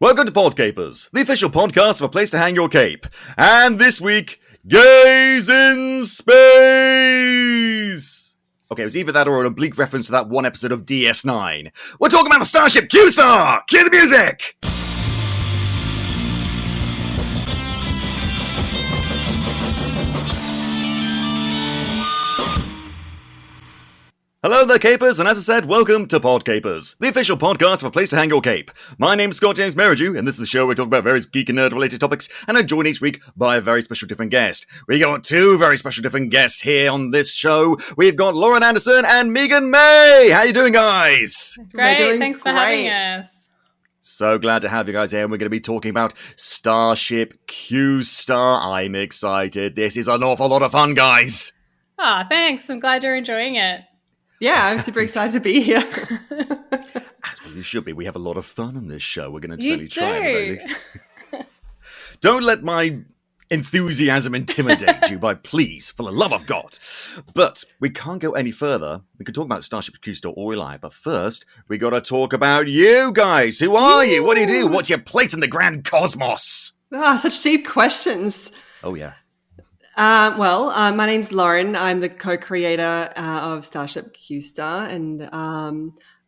Welcome to Podcapers, the official podcast of a place to hang your cape. And this week, Gays in Space! Okay, it was either that or an oblique reference to that one episode of DS9. We're talking about the Starship Q-Star! Cue the music! Hello there, Capers, and as I said, welcome to Podcapers, the official podcast of a place to hang your cape. My name's Scott James Merridew, and this is the show where we talk about various geek and nerd-related topics, and I'm joined each week by a very special different guest. We got two very special different guests here on this show. We've got Lauren Anderson and Meegan May! How you doing, guys? Great, thanks for having us. So glad to have you guys here, and we're going to be talking about Starship Q-Star. I'm excited. This is an awful lot of fun, guys. Ah, thanks. I'm glad you're enjoying it. Yeah, I'm super excited to be here. As well you should be. We have a lot of fun on this show. We're going to certainly try at the very least. You Don't let my enthusiasm intimidate you, please, for the love of God. But we can't go any further. We can talk about Starship Q-Star all we like, but first, we got to talk about you guys. Who are you? What do you do? What's your place in the grand cosmos? Such deep questions. Oh, yeah. My name's Lauren. I'm the co-creator of Starship Q-Star, and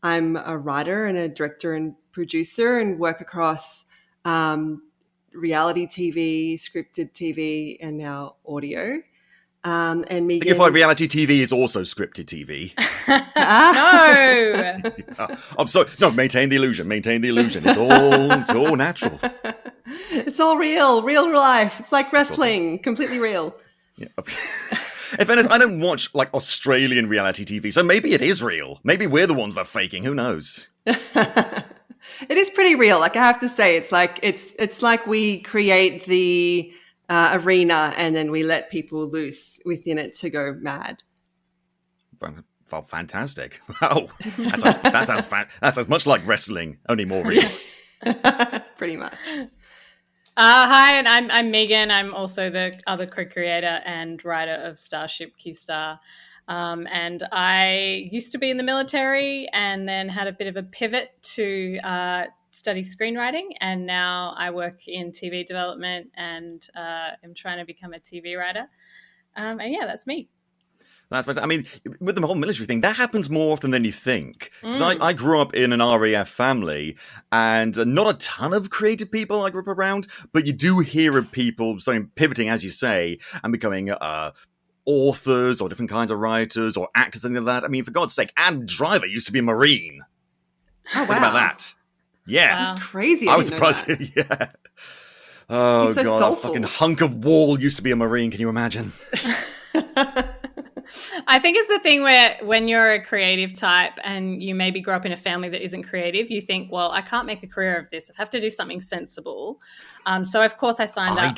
I'm a writer and a director and producer and work across reality TV, scripted TV, and now audio. And Meegan... I think you find reality TV is also scripted TV. No! I'm sorry. No, maintain the illusion. It's all natural. It's all real life. It's like wrestling, completely real. Yeah. In fairness, I don't watch like Australian reality TV, so maybe it is real. Maybe we're the ones that are faking. Who knows? It is pretty real. Like I have to say, it's like we create the arena and then we let people loose within it to go mad. Well, fantastic! Wow, that sounds much like wrestling, only more real. Pretty much. Hi, and I'm Meegan. I'm also the other co-creator and writer of Starship Q-Star. And I used to be in the military and then had a bit of a pivot to study screenwriting. And now I work in TV development and am trying to become a TV writer. And yeah, that's me. That's right. I mean, with the whole military thing, that happens more often than you think. Because I grew up in an RAF family, and not a ton of creative people I grew up around, but you do hear of people pivoting, as you say, and becoming authors or different kinds of writers or actors, something like that. I mean, for God's sake, Adam Driver used to be a Marine. Oh, wow. Think about that. Yeah. Wow. That's crazy. I was surprised. Yeah. Oh, He's so God, soulful. a fucking hunk of wall used to be a Marine. Can you imagine? I think it's the thing where when you're a creative type and you maybe grow up in a family that isn't creative, you think, well, I can't make a career of this. I have to do something sensible. So, of course, I signed up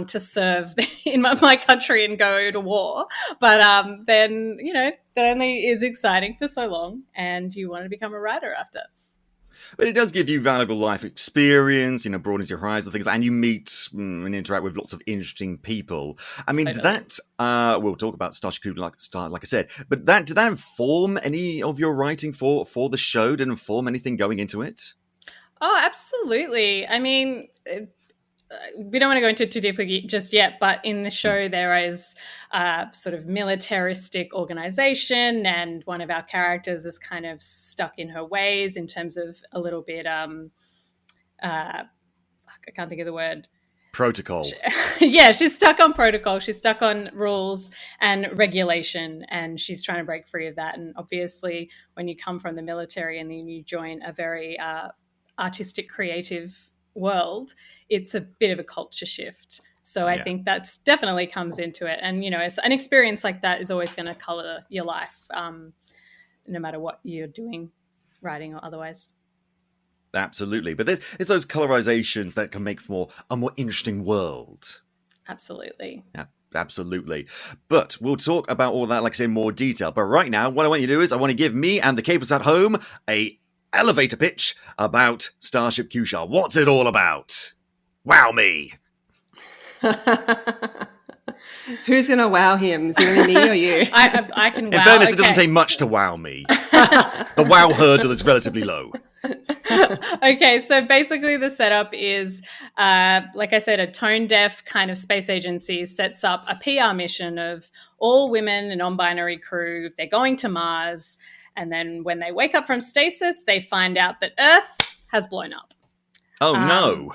to serve in my country and go to war. But then, that only is exciting for so long and you want to become a writer after. But it does give you valuable life experience, broadens your horizons, things, and you meet and interact with lots of interesting people. I mean, we'll talk about Starship Q, like I said, but did that inform any of your writing for the show? Did it inform anything going into it? Oh, absolutely. I mean, we don't want to go into it too deeply just yet, but in the show there is a sort of militaristic organization, and one of our characters is kind of stuck in her ways in terms of a little bit, I can't think of the word. Protocol. Yeah, she's stuck on protocol. She's stuck on rules and regulation, and she's trying to break free of that. And obviously, when you come from the military and then you join a very artistic, creative world, it's a bit of a culture shift. So I think that's definitely comes into it. And, an experience like that is always going to color your life, no matter what you're doing, writing or otherwise. Absolutely. But there's those colorizations that can make for a more interesting world. Absolutely. Yeah. Absolutely. But we'll talk about all that, like I say, in more detail. But right now, what I want you to do is I want to give me and the Capers at home a elevator pitch about Starship Q-Star. What's it all about? Wow me. Who's going to wow him? Is it going to be me or you? I can wow. In fairness, it doesn't take much to wow me. The wow hurdle is relatively low. Okay, so basically the setup is, like I said, a tone-deaf kind of space agency sets up a PR mission of all women and non-binary crew. They're going to Mars, and then when they wake up from stasis, they find out that Earth has blown up. Oh, no.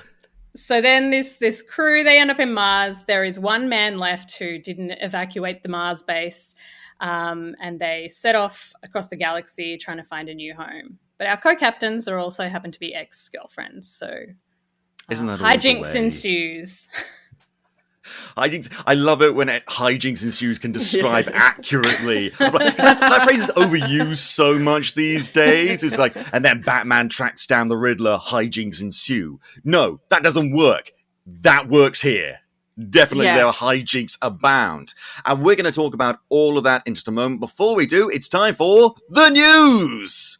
So then this crew, they end up in Mars. There is one man left who didn't evacuate the Mars base, and they set off across the galaxy trying to find a new home. But our co-captains are also happen to be ex-girlfriends, so Isn't that hijinks ensues. Hijinks. I love it when hijinks ensues can describe accurately. That phrase is overused so much these days. It's like, and then Batman tracks down the Riddler, hijinks ensue. No, that doesn't work. That works here. Definitely there are hijinks abound. And we're going to talk about all of that in just a moment. Before we do, it's time for the news!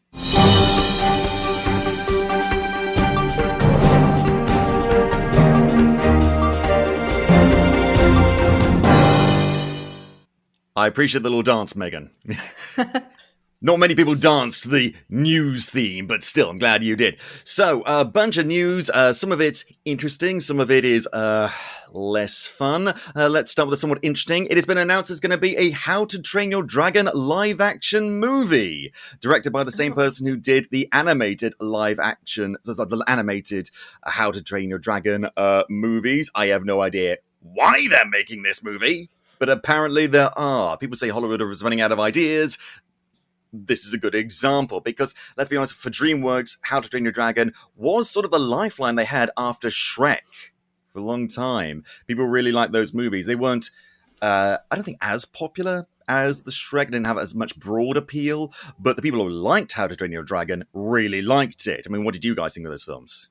I appreciate the little dance, Megan. Not many people danced to the news theme, but still, I'm glad you did. So, a bunch of news. Some of it's interesting, some of it is less fun. Let's start with somewhat interesting. It has been announced there's going to be a How to Train Your Dragon live-action movie, directed by the same person who did the animated live-action, the animated How to Train Your Dragon movies. I have no idea why they're making this movie, but apparently there are. People say Hollywood is running out of ideas. This is a good example because, let's be honest, for DreamWorks, How to Train Your Dragon was sort of the lifeline they had after Shrek for a long time. People really liked those movies. They weren't, I don't think, as popular as the Shrek. Didn't have as much broad appeal, but the people who liked How to Train Your Dragon really liked it. I mean, what did you guys think of those films?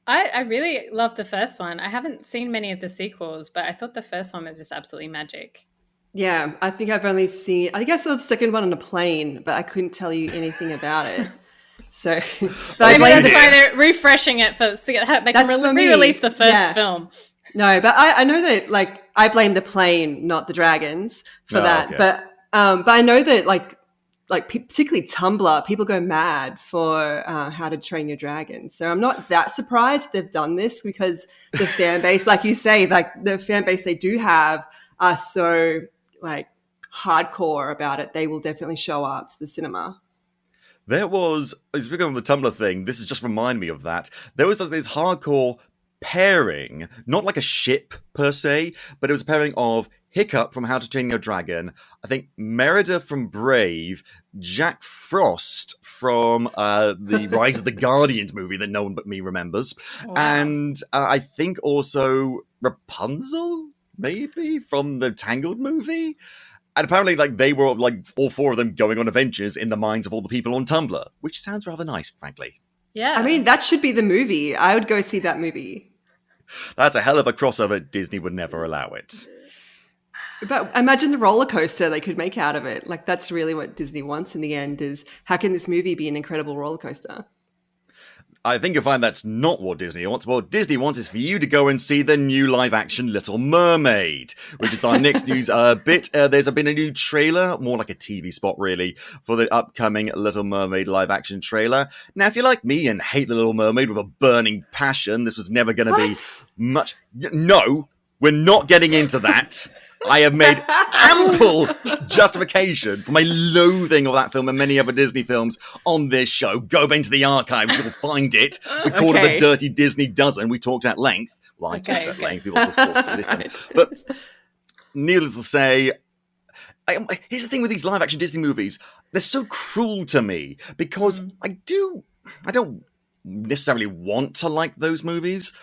I really loved the first one. I haven't seen many of the sequels, but I thought the first one was just absolutely magic. Yeah, I think I've only seen, I think I saw the second one on a plane, but I couldn't tell you anything about it. So, but maybe that's why they're refreshing it for they can re-release the first film. No, but I know that, like, I blame the plane, not the dragons, for that. Okay. But I know that like particularly Tumblr, people go mad for How to Train Your Dragon. So I'm not that surprised they've done this because the fan base, like you say, like the fan base they do have are so like hardcore about it. They will definitely show up to the cinema. There was, speaking of the Tumblr thing, this has just reminded me of that. There was this hardcore pairing, not like a ship per se, but it was a pairing of Hiccup from How to Train Your Dragon, I think Merida from Brave, Jack Frost from the Rise of the Guardians movie that no one but me remembers, and I think also Rapunzel, maybe, from the Tangled movie. And apparently, like, they were, like, all four of them going on adventures in the minds of all the people on Tumblr, which sounds rather nice, frankly. Yeah. I mean, that should be the movie. I would go see that movie. That's a hell of a crossover. Disney would never allow it. But imagine the roller coaster they could make out of it. Like, that's really what Disney wants in the end, is how can this movie be an incredible roller coaster? I think you'll find that's not what Disney wants. What Disney wants is for you to go and see the new live-action Little Mermaid, which is our next news bit. There's been a new trailer, more like a TV spot, really, for the upcoming Little Mermaid live-action trailer. Now, if you're like me and hate the Little Mermaid with a burning passion, this was never going to be much... No, we're not getting into that. I have made ample justification for my loathing of that film and many other Disney films on this show. Go into the archives, you'll find it. We called it the Dirty Disney Dozen. We talked at length. Well, I talked at length. People were forced to listen. But needless to say, here's the thing with these live-action Disney movies. They're so cruel to me because I don't necessarily want to like those movies,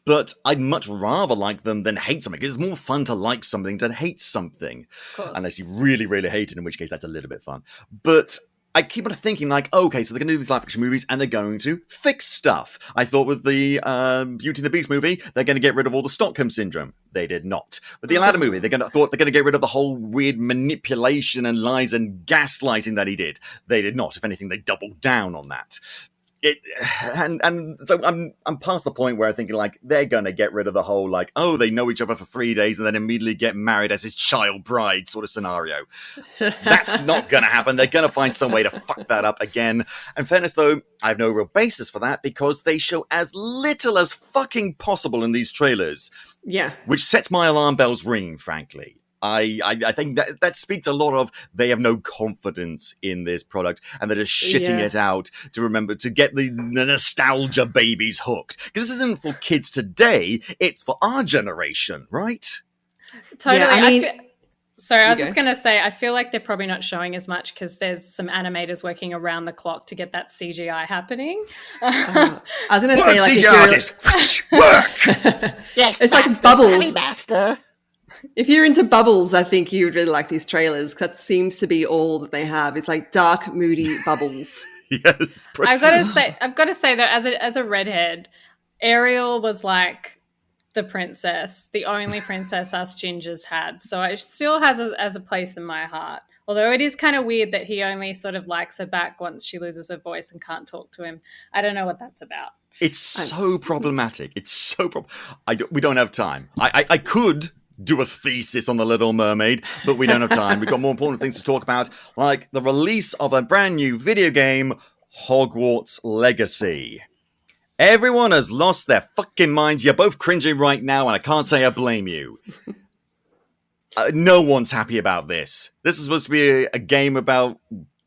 but I'd much rather like them than hate something. It's more fun to like something than hate something. Unless you really, really hate it, in which case that's a little bit fun. But I keep on thinking, like, okay, so they're going to do these live-action movies and they're going to fix stuff. I thought with the Beauty and the Beast movie, they're going to get rid of all the Stockholm Syndrome. They did not. With the Aladdin movie, they're going to get rid of the whole weird manipulation and lies and gaslighting that he did. They did not. If anything, they doubled down on that. it, and so I'm past the point where I'm thinking like they're gonna get rid of the whole like, oh, they know each other for 3 days and then immediately get married as his child bride sort of scenario. That's not gonna happen. They're gonna find some way to fuck that up again. In fairness though, I have no real basis for that because they show as little as fucking possible in these trailers. Yeah. Which sets my alarm bells ringing, frankly. I think that speaks a lot of they have no confidence in this product and they're just shitting it out to remember to get the nostalgia babies hooked. Because this isn't for kids today, it's for our generation, right? Totally. Yeah, I mean, I was just going to say, I feel like they're probably not showing as much because there's some animators working around the clock to get that CGI happening. I was going to say, like, CGI artist, work! Yes, it's master, like Bubbles. sorry, master. If you're into Bubbles, I think you would really like these trailers. That seems to be all that they have. It's like dark, moody Bubbles. Yes. I've got to say though, as a redhead, Ariel was like the princess, the only princess us gingers had. So it still has as a place in my heart. Although it is kind of weird that he only sort of likes her back once she loses her voice and can't talk to him. I don't know what that's about. It's so problematic. It's so we don't have time. I could do a thesis on the Little Mermaid, but we don't have time. We've got more important things to talk about, like the release of a brand new video game, Hogwarts Legacy. Everyone has lost their fucking minds. You're both cringing right now, and I can't say I blame you. No one's happy about this. This is supposed to be a game about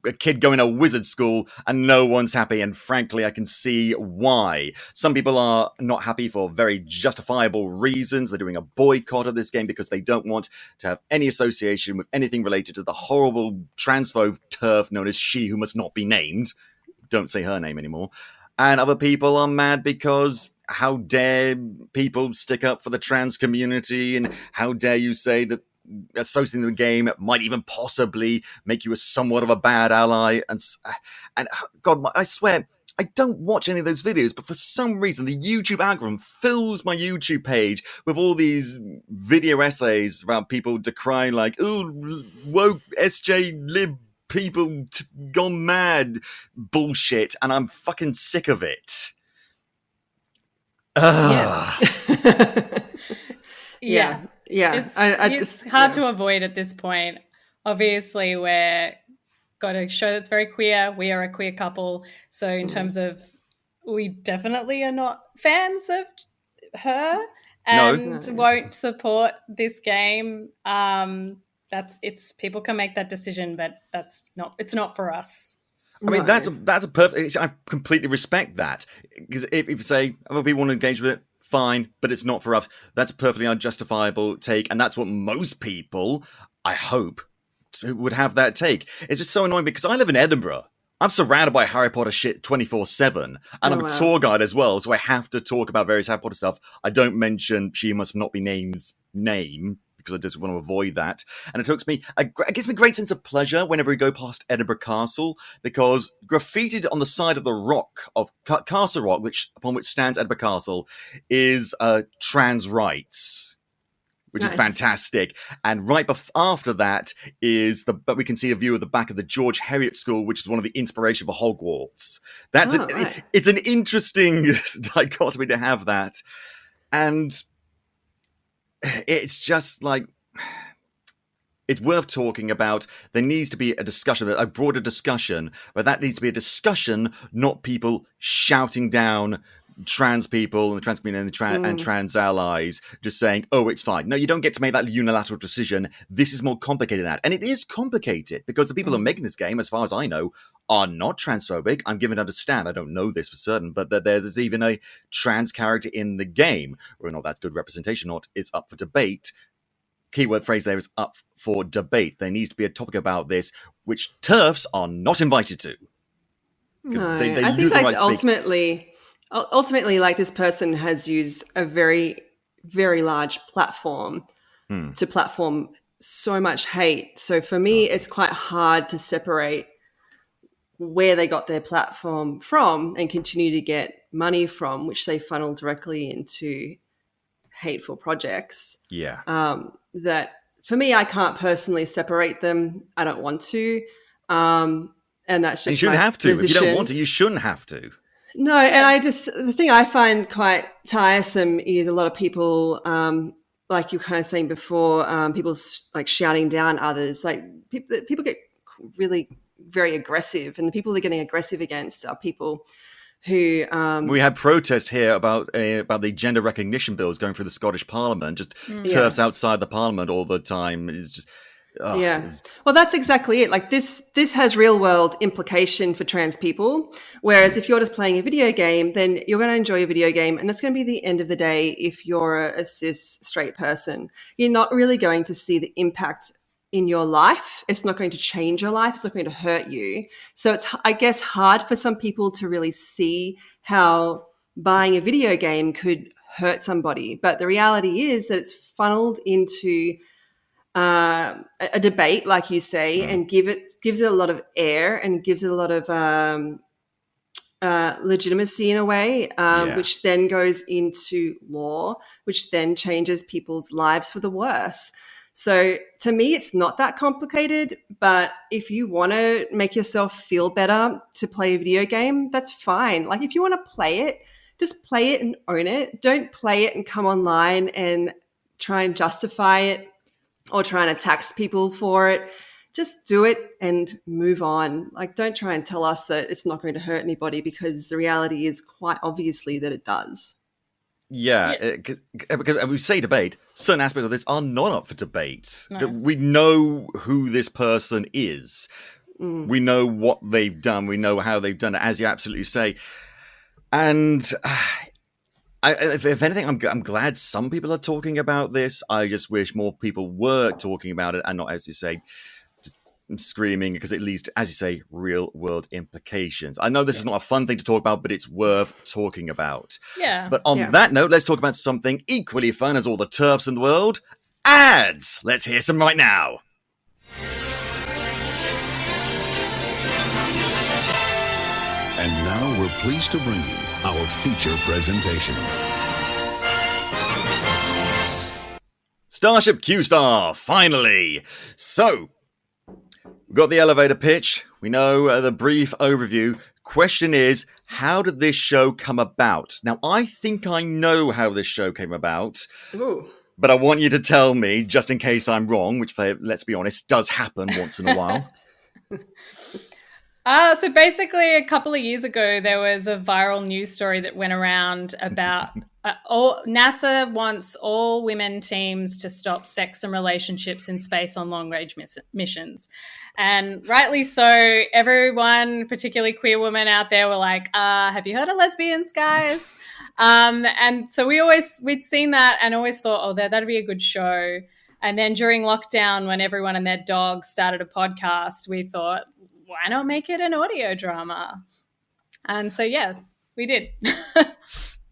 a kid going to wizard school, and no one's happy, and frankly, I can see why. Some people are not happy for very justifiable reasons. They're doing a boycott of this game because they don't want to have any association with anything related to the horrible transphobe turf known as She Who Must Not Be Named. Don't say her name anymore. And other people are mad because how dare people stick up for the trans community, and how dare you say that associating the game might even possibly make you a somewhat of a bad ally. And God, I swear, I don't watch any of those videos, but for some reason, the YouTube algorithm fills my YouTube page with all these video essays about people decrying like, oh, woke SJ lib people gone mad bullshit, and I'm fucking sick of it. Yeah. It's hard to avoid at this point. Obviously, we're got a show that's very queer. We are a queer couple. So in terms of, we definitely are not fans of her and won't support this game. People can make that decision, but it's not for us. I mean, that's a perfect. I completely respect that, because if you say other people want to engage with it, fine, but it's not for us. That's a perfectly unjustifiable take, and that's what most people, I hope, would have that take. It's just so annoying because I live in Edinburgh. I'm surrounded by Harry Potter shit 24/7, and I'm a tour guide as well, so I have to talk about various Harry Potter stuff. I don't mention She Must Not Be Named's name, because I just want to avoid that. And it gives me a great sense of pleasure whenever we go past Edinburgh Castle, because graffitied on the side of the rock of Castle Rock, upon which stands Edinburgh Castle, is trans rights, which is fantastic. And right after that is but we can see a view of the back of the George Heriot School, which is one of the inspiration for Hogwarts. It's an interesting dichotomy to have that. And it's just like, it's worth talking about. There needs to be a discussion, a broader discussion, but that needs to be a discussion, not people shouting down trans people and the trans community and trans allies, just saying, oh, it's fine. No, you don't get to make that unilateral decision. This is more complicated than that. And it is complicated because the people who are making this game, as far as I know, are not transphobic. I'm given to understand, I don't know this for certain, but that there's even a trans character in the game. Whether or not that's good representation or not is up for debate. Keyword phrase there is up for debate. There needs to be a topic about this, which TERFs are not invited to. No, they I think lose the like right to speak. ultimately, like this person has used a very, very large platform to platform so much hate. So for me, it's quite hard to separate where they got their platform from and continue to get money from, which they funnel directly into hateful projects. Yeah. That for me, I can't personally separate them. I don't want to. And that's just you shouldn't have to. position. If you don't want to, you shouldn't have to. No, and the thing I find quite tiresome is a lot of people, like you were kind of saying before, people like shouting down others. Like people get really very aggressive, and the people they're getting aggressive against are people who we had protests here about the gender recognition bills going through the Scottish Parliament. Just turfs outside the Parliament all the time. It's just Well, that's exactly it. Like this has real world implication for trans people. Whereas if you're just playing a video game, then you're going to enjoy a video game, and that's going to be the end of the day. If you're a cis straight person, you're not really going to see the impact in your life. It's not going to change your life. It's not going to hurt you. So it's, I guess, hard for some people to really see how buying a video game could hurt somebody. But the reality is that it's funneled into a debate, like you say, and gives it a lot of air and gives it a lot of legitimacy in a way, which then goes into law, which then changes people's lives for the worse. So to me, it's not that complicated, but if you want to make yourself feel better to play a video game, that's fine. Like if you want to play it, just play it and own it. Don't play it and come online and try and justify it or try and tax people for it. Just do it and move on. Like, don't try and tell us that it's not going to hurt anybody, because the reality is quite obviously that it does. Yeah, because we say debate, certain aspects of this are not up for debate. No. We know who this person is. We know what they've done. We know how they've done it, as you absolutely say. And if anything, I'm glad some people are talking about this. I just wish more people were talking about it and not, as you say, just screaming, because it leads to, as you say, real world implications. I know this is not a fun thing to talk about, but it's worth talking about. Yeah. But on that note, let's talk about something equally fun as all the turfs in the world. Ads! Let's hear some right now. And now we're pleased to bring you our feature presentation. Starship Q-Star, finally! So, we've got the elevator pitch. We know the brief overview. Question is, how did this show come about? Now, I think I know how this show came about. Ooh. But I want you to tell me, just in case I'm wrong, which, let's be honest, does happen once in a while. So basically, a couple of years ago, there was a viral news story that went around about NASA wants all women teams to stop sex and relationships in space on long-range missions. And rightly so, everyone, particularly queer women out there, were like, have you heard of lesbians, guys? And so we'd seen that and always thought, oh, that'd be a good show. And then during lockdown, when everyone and their dog started a podcast, we thought, why not make it an audio drama? And so, yeah, we did.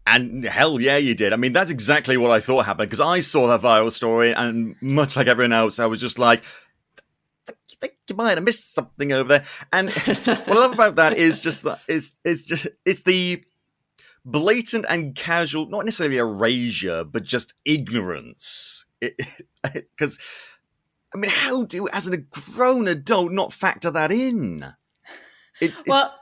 And hell yeah, you did. I mean, that's exactly what I thought happened, because I saw that viral story, and much like everyone else, I was just like, I think you might have missed something over there. And what I love about that is just that it's the blatant and casual, not necessarily erasure, but just ignorance. Because I mean, how do, as a grown adult, not factor that in? Well,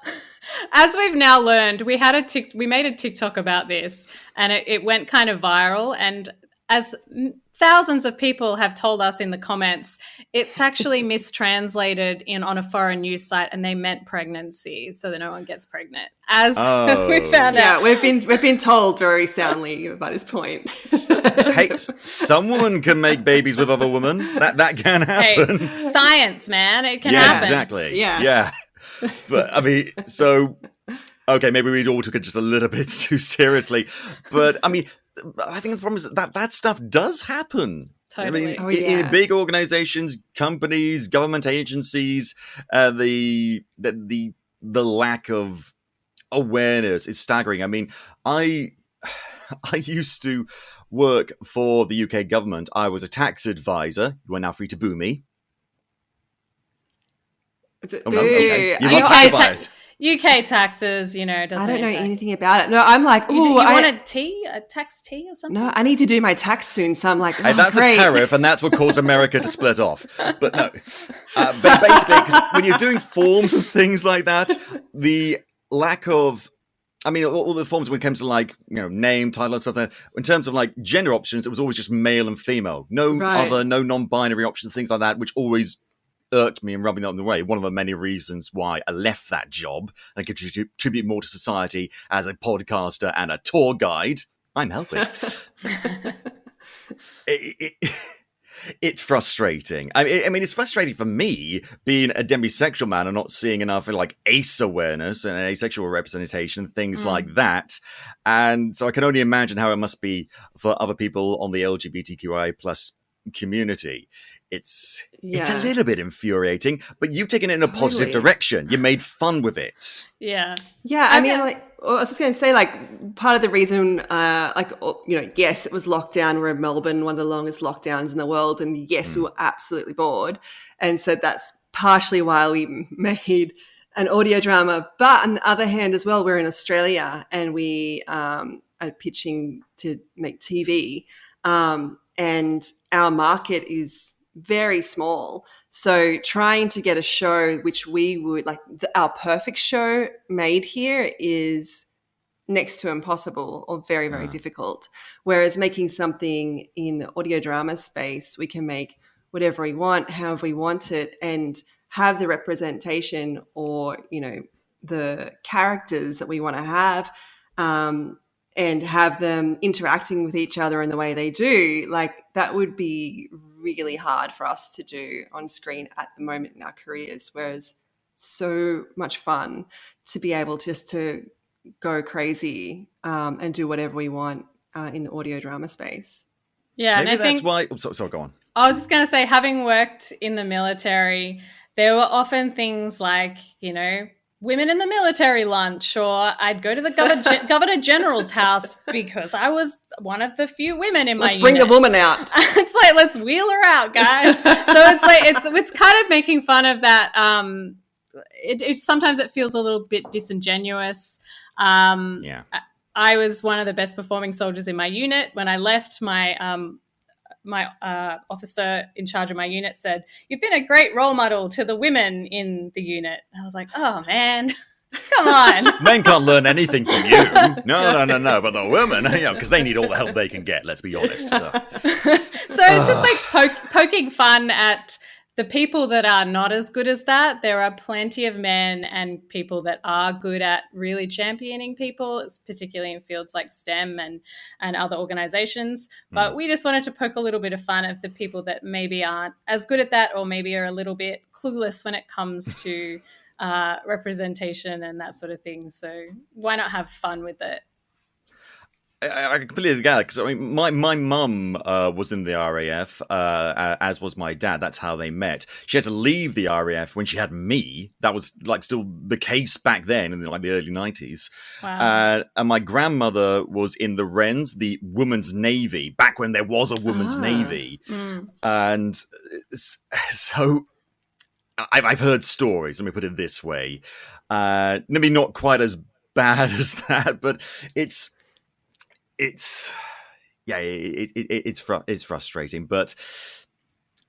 as we've now learned, we made a TikTok about this, and it went kind of viral. And as thousands of people have told us in the comments, it's actually mistranslated on a foreign news site, and they meant pregnancy, so that no one gets pregnant. As we found out, we've been told very soundly by this point. Hey, someone can make babies with other women. That can happen. Hey, science, man, it can happen. Exactly. Yeah. But I mean, so okay, maybe we all took it just a little bit too seriously. But I mean, I think the problem is that stuff does happen. Totally. I mean, in big organizations, companies, government agencies, the lack of awareness is staggering. I mean, I used to work for the UK government. I was a tax advisor. You are now free to boo me. Okay. You want tax advice? UK taxes, doesn't I don't know anything about it. No, I'm like, you want a tax tea or something? No, I need to do my tax soon, so I'm like, hey, that's great. a tariff, and that's what caused America to split off. But no, but basically, because when you're doing forms and things like that, the lack of I mean, all the forms when it comes to like, name, title, and stuff. In terms of like gender options, it was always just male and female. No other, no non-binary options, things like that, which always irked me and rubbed me up the way. One of the many reasons why I left that job. I could contribute more to society as a podcaster and a tour guide. I'm helping. It's frustrating. I mean, it's frustrating for me being a demisexual man and not seeing enough like ace awareness and asexual representation, things like that. And so I can only imagine how it must be for other people on the LGBTQI plus community. It's a little bit infuriating, but you've taken it in a positive direction. You made fun with it. Yeah. I mean, like, I was just going to say, like, part of the reason, yes, it was lockdown. We're in Melbourne, one of the longest lockdowns in the world. And yes, we were absolutely bored. And so that's partially why we made an audio drama. But on the other hand as well, we're in Australia and we are pitching to make TV. And our market is very small. So trying to get a show which we would like our perfect show made here is next to impossible or very, very difficult. Whereas making something in the audio drama space, we can make whatever we want, however we want it, and have the representation or, the characters that we want to have, and have them interacting with each other in the way they do. Like, that would be really hard for us to do on screen at the moment in our careers, whereas so much fun to be able just to go crazy and do whatever we want in the audio drama space. Yeah, maybe and I think that's why. So go on. I was just going to say, having worked in the military, there were often things like, women in the military lunch, or I'd go to the Governor General's house because I was one of the few women in my unit. Let's bring the woman out. It's like, let's wheel her out, guys. So it's like, it's kind of making fun of that. Sometimes it feels a little bit disingenuous. I was one of the best performing soldiers in my unit. When I left, my officer in charge of my unit said, "You've been a great role model to the women in the unit." And I was like, oh, man, come on. Men can't learn anything from you. No. But the women, because they need all the help they can get, let's be honest. So it's just like poking fun at the people that are not as good as that. There are plenty of men and people that are good at really championing people, particularly in fields like STEM and other organizations. But we just wanted to poke a little bit of fun at the people that maybe aren't as good at that, or maybe are a little bit clueless when it comes to representation and that sort of thing. So why not have fun with it? I completely get it, because I mean, my mum was in the RAF, as was my dad. That's how they met. She had to leave the RAF when she had me. That was like still the case back then in the early 90s. Wow. And my grandmother was in the Wrens, the Women's Navy, back when there was a Women's Navy. And so I've heard stories. Let me put it this way: maybe not quite as bad as that, but it's frustrating, but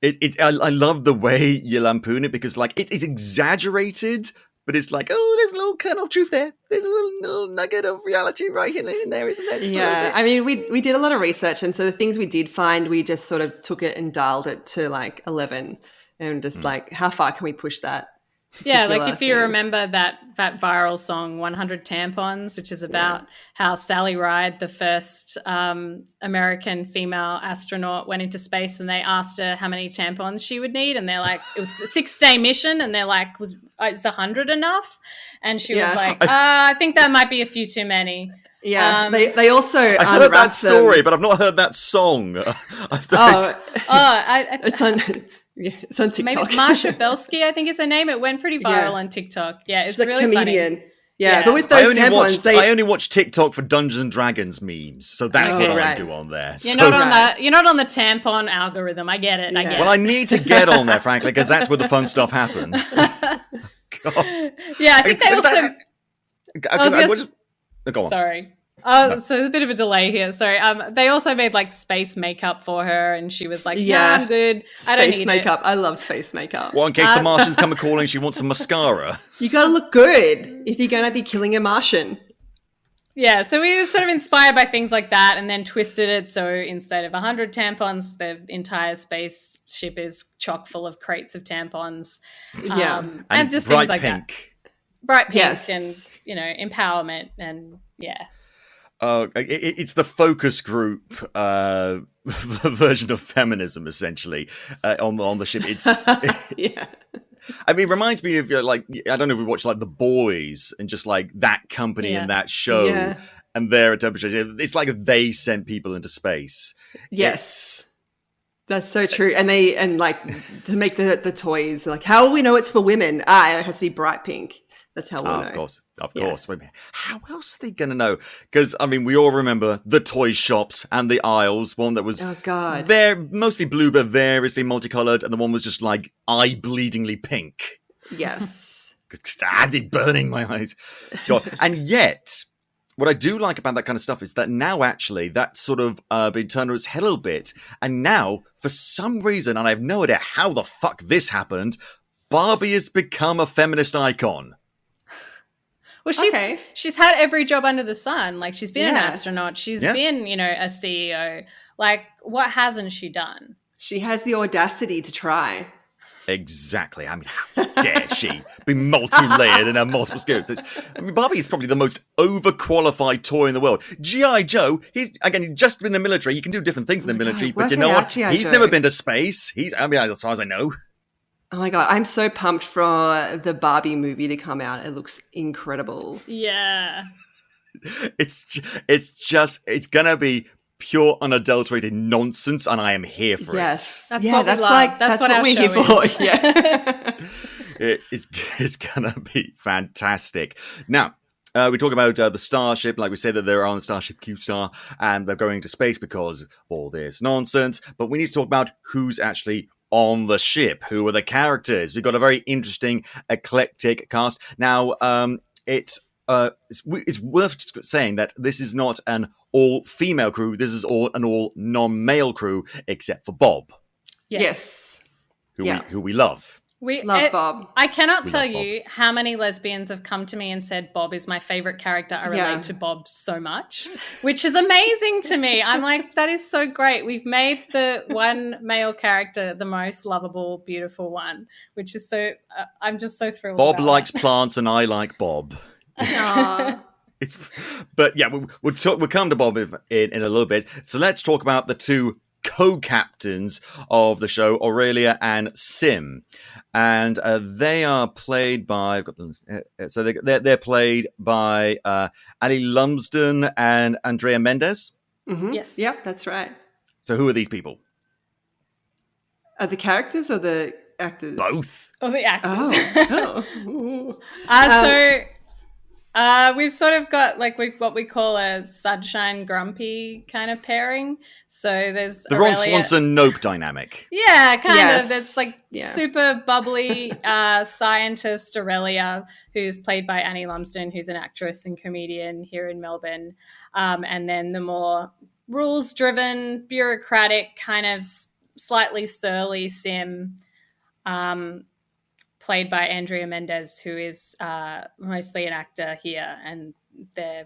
I love the way you lampoon it, because like it's exaggerated, but it's like, oh, there's a little kernel of truth there. There's a little nugget of reality right in there, isn't there? Yeah, I mean, we did a lot of research, and so the things we did find, we just sort of took it and dialed it to like 11, and just like, how far can we push that? Yeah, like if you remember that viral song 100 Tampons, which is about how Sally Ride, the first American female astronaut, went into space, and they asked her how many tampons she would need, and they're like, it was a 6-day mission, and they're like, is 100 enough? And she was like, I think that might be a few too many. Yeah, they also I heard that story, but I've not heard that song. It's on... Yeah, it's on TikTok. Maybe Marsha Belsky, I think is her name. It went pretty viral on TikTok. Yeah, it's She's really a comedian. Funny. Yeah, but with those tampons, I only watch TikTok for Dungeons and Dragons memes, so that's what I do on there. You're not on the tampon algorithm. I get it. I get it. Well, I need to get on there, frankly, because that's where the fun stuff happens. God. Yeah, I think they also. Go on. Sorry. Oh, so there's a bit of a delay here. Sorry. They also made like space makeup for her, and she was like, "Yeah, I'm good. I don't need space makeup. I love space makeup." Well, in case the Martians come a calling, she wants some mascara. You got to look good if you're going to be killing a Martian. Yeah, so we were sort of inspired by things like that and then twisted it. So instead of 100 tampons, the entire spaceship is chock full of crates of tampons. Yeah. And just bright things like that. pink. Bright pink Yes. and, empowerment and, yeah. It's the focus group version of feminism, essentially, on the ship. It's Yeah. I mean, it reminds me of like, I don't know if we watch like The Boys and just like that company and that show Yeah. and their interpretation. It's like if they sent people into space. Yes. That's so true. And like to make the toys, like, how will we know it's for women? It has to be bright pink. That's how we'll know. Of course. Yes. How else are they going to know? Because, I mean, we all remember the toy shops and the aisles. One that was mostly blue, but variously multicolored. And the one was just like eye-bleedingly pink. Yes. It's burning my eyes. God. And yet, what I do like about that kind of stuff is that now actually that's sort of been turned on its head a little bit. And now, for some reason, and I have no idea how the fuck this happened, Barbie has become a feminist icon. Well, she's had every job under the sun. Like, she's been an astronaut. She's been, a CEO. Like, what hasn't she done? She has the audacity to try. Exactly. I mean, how dare she be multi-layered and have multiple skills? Barbie is probably the most overqualified toy in the world. G.I. Joe, he's just in the military. He can do different things in the military, but you know what? He's never been to space. As far as I know. Oh my God, I'm so pumped for the Barbie movie to come out. It looks incredible. Yeah. It's going to be pure, unadulterated nonsense, and I am here for it. That's what we love. That's what we're here for. Yeah. It's going to be fantastic. Now, we talk about the Starship, like we said that they're on the Starship Q-Star, and they're going to space because of all this nonsense, but we need to talk about who's actually on the ship. Who are the characters? We've got a very interesting, eclectic cast. Now, it's worth saying that this is not an all-female crew. This is an all non-male crew, except for Bob. Yes. Who we love. We love Bob. I cannot tell you how many lesbians have come to me and said Bob is my favorite character. I relate to Bob so much, which is amazing to me. I'm like, that is so great. We've made the one male character the most lovable, beautiful one, which is so. I'm just so thrilled. Bob likes plants, and I like Bob. But yeah, we'll come to Bob in a little bit. So let's talk about the two co-captains of the show, Aurelia and Sim, and they are played by. They're played by Ali Lumsden and Andrea Mendez. Mm-hmm. Yes, yep, that's right. So who are these people? Are the characters or the actors? Both. Oh, the actors. We've sort of got what we call a Sunshine Grumpy kind of pairing. So there's the Ron Swanson Nope dynamic. Yeah, kind of. There's super bubbly scientist Aurelia, who's played by Annie Lumsden, who's an actress and comedian here in Melbourne. And then the more rules-driven, bureaucratic, kind of slightly surly Sim, played by Andrea Mendez, who is mostly an actor here, and they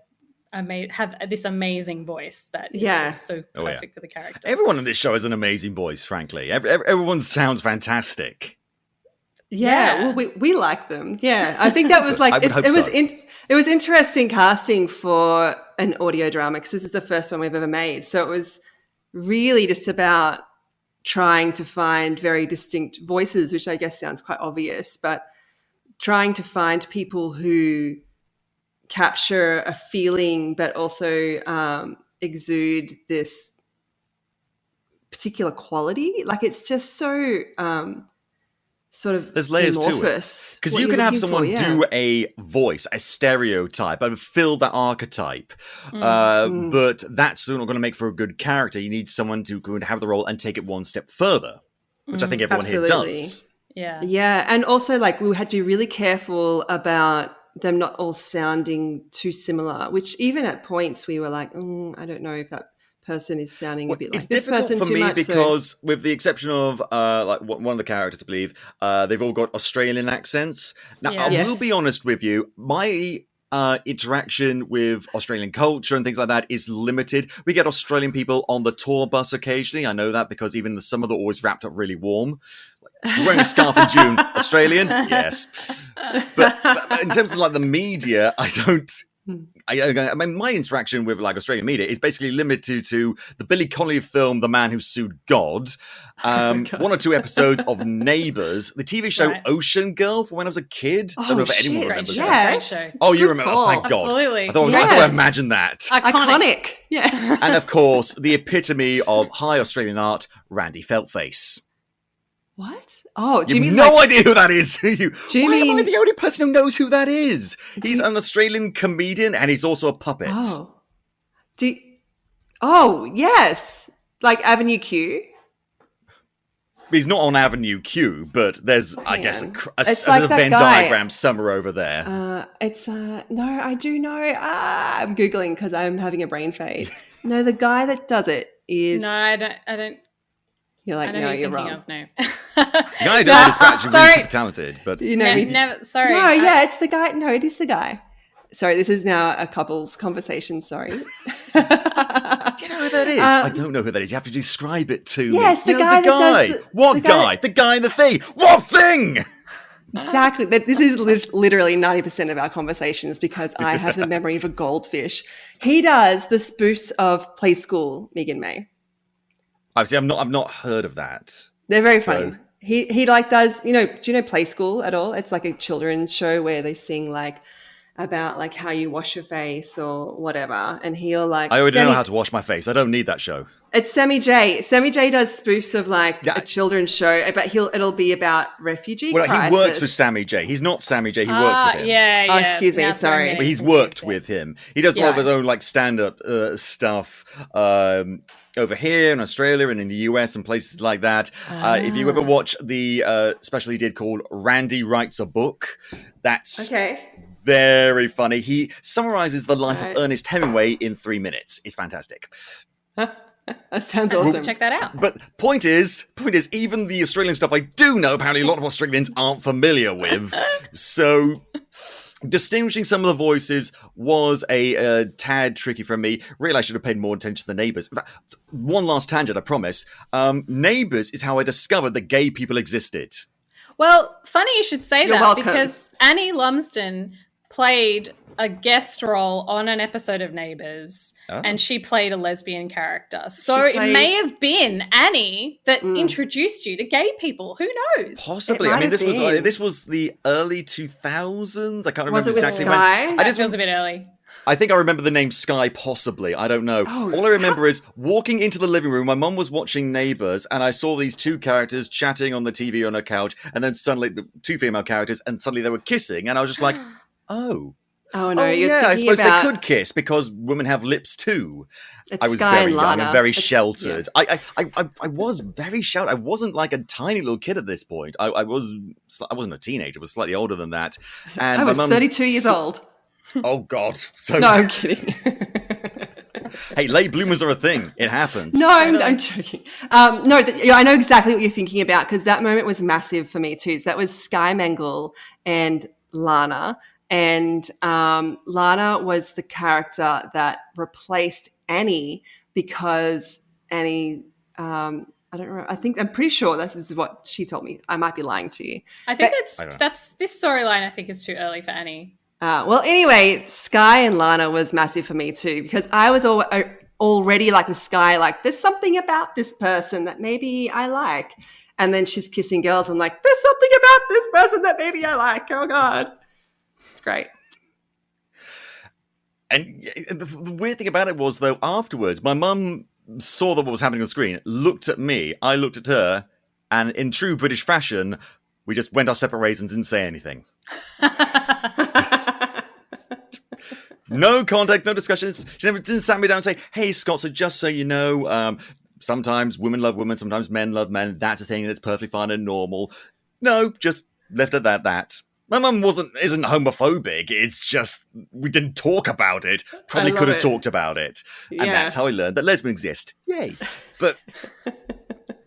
have this amazing voice that is just so perfect for the character. Everyone in this show has an amazing voice, frankly. Everyone sounds fantastic. Yeah, well, we like them. Yeah, I think that was like it was interesting casting for an audio drama because this is the first one we've ever made. So it was really just about trying to find very distinct voices, which I guess sounds quite obvious, but trying to find people who capture a feeling but also exude this particular quality. Like, it's just so sort of there's layers amorphous to it. Because you can have someone do a voice, a stereotype, and fill that archetype. But that's not going to make for a good character. You need someone to have the role and take it one step further, which I think everyone here does. Yeah. Yeah. And also, like, we had to be really careful about them not all sounding too similar, which even at points we were like, I don't know if that person is sounding a bit like this person too much. It's difficult for me because with the exception of one of the characters, I believe, they've all got Australian accents. Now, I will be honest with you, my interaction with Australian culture and things like that is limited. We get Australian people on the tour bus occasionally. I know that because even in the summer they're always wrapped up really warm. You're wearing a scarf in June. Australian? Yes. But in terms of like the media, I mean, my interaction with like Australian media is basically limited to the Billy Connolly film "The Man Who Sued God," one or two episodes of Neighbours, the TV show Ocean Girl from when I was a kid. I don't know if anyone remembers that. Great show. Oh, you remember? Oh, thank God! Absolutely. I thought I imagined that. Iconic. Yeah. And of course, the epitome of high Australian art, Randy Feltface. What? Oh, do you you mean no idea who that is? Do you Why mean am I the only person who knows who that is? He's an Australian comedian and he's also a puppet. Oh. Oh, yes. Like Avenue Q? He's not on Avenue Q, but there's, I guess, a like Venn guy. diagram somewhere over there. No, I do know. I'm Googling because I'm having a brain fade. No, the guy that does it is... No, I don't. You're like, I know no, who you're you're thinking wrong. of, no. The guy who does this is actually really super talented, but... You know, never, sorry. No, yeah, it's the guy. No, it is the guy. Sorry, this is now a couple's conversation. Sorry. Do you know who that is? I don't know who that is. You have to describe it to me. Yes, the guy that does What guy? The guy in the thing. What thing? Exactly. This is literally 90% of our conversations because I have the memory of a goldfish. He does the spoofs of Play School, Meegan May. Obviously, I've not heard of that. They're very funny. He like does, do you know Play School at all? It's like a children's show where they sing like about like how you wash your face or whatever. And he'll like... I already know how to wash my face. I don't need that show. It's Sammy J. Sammy J does spoofs of like a children's show, but it'll be about refugee crisis. He works with Sammy J. He's not Sammy J. He works with him. Yeah. Oh, excuse me. Sorry. But he's worked with him. He does a lot of his own like stand-up stuff over here in Australia and in the US and places like that. If you ever watch the special he did called Randy Writes a Book, that's very funny. He summarizes the life of Ernest Hemingway in 3 minutes. It's fantastic. That sounds awesome. Check that out. But point is, even the Australian stuff I do know, apparently a lot of Australians aren't familiar with. So distinguishing some of the voices was a tad tricky for me. Really, I should have paid more attention to the Neighbours. In fact, one last tangent, I promise. Neighbours is how I discovered that gay people existed. Well, funny you should say You're that welcome. because Annie Lumsden played a guest role on an episode of Neighbours and she played a lesbian character. So it may have been Annie that introduced you to gay people. Who knows? Possibly. I mean, this was the early 2000s. I can't remember exactly when. That feels a bit early. I think I remember the name Sky, possibly. I don't know. All I remember is walking into the living room. My mum was watching Neighbours, and I saw these two characters chatting on the TV on a couch, and then suddenly the two female characters, and suddenly they were kissing, and I was just like, oh. Oh no! I suppose they could kiss because women have lips too. I was Sky very and young and very sheltered. Yeah. I was very sheltered. I wasn't like a tiny little kid at this point. I wasn't a teenager. I was slightly older than that. And I was my mum 32 years old. Oh God! So no, I'm kidding. Hey, late bloomers are a thing. It happens. No, I'm joking. I know exactly what you're thinking about because that moment was massive for me too. So that was Sky Mangle and Lana. And Lana was the character that replaced Annie because Annie, I don't remember. I'm pretty sure this is what she told me. I might be lying to you. I think that's this storyline. I think is too early for Annie. Well, anyway, Sky and Lana was massive for me too because I was already like with Sky, like there's something about this person that maybe I like, and then she's kissing girls. I'm like, there's something about this person that maybe I like. Oh God. Great. And the weird thing about it was, though, afterwards, my mum saw that what was happening on screen, looked at me, I looked at her, and in true British fashion, we just went our separate ways and didn't say anything. No contact, no discussions. She never didn't sat me down and say, hey, Scott, so just so you know, sometimes women love women, sometimes men love men. That's a thing that's perfectly fine and normal. No, just left it at that. My mum isn't homophobic. It's just we didn't talk about it. Probably could have talked about it. And that's how I learned that lesbians exist. Yay. But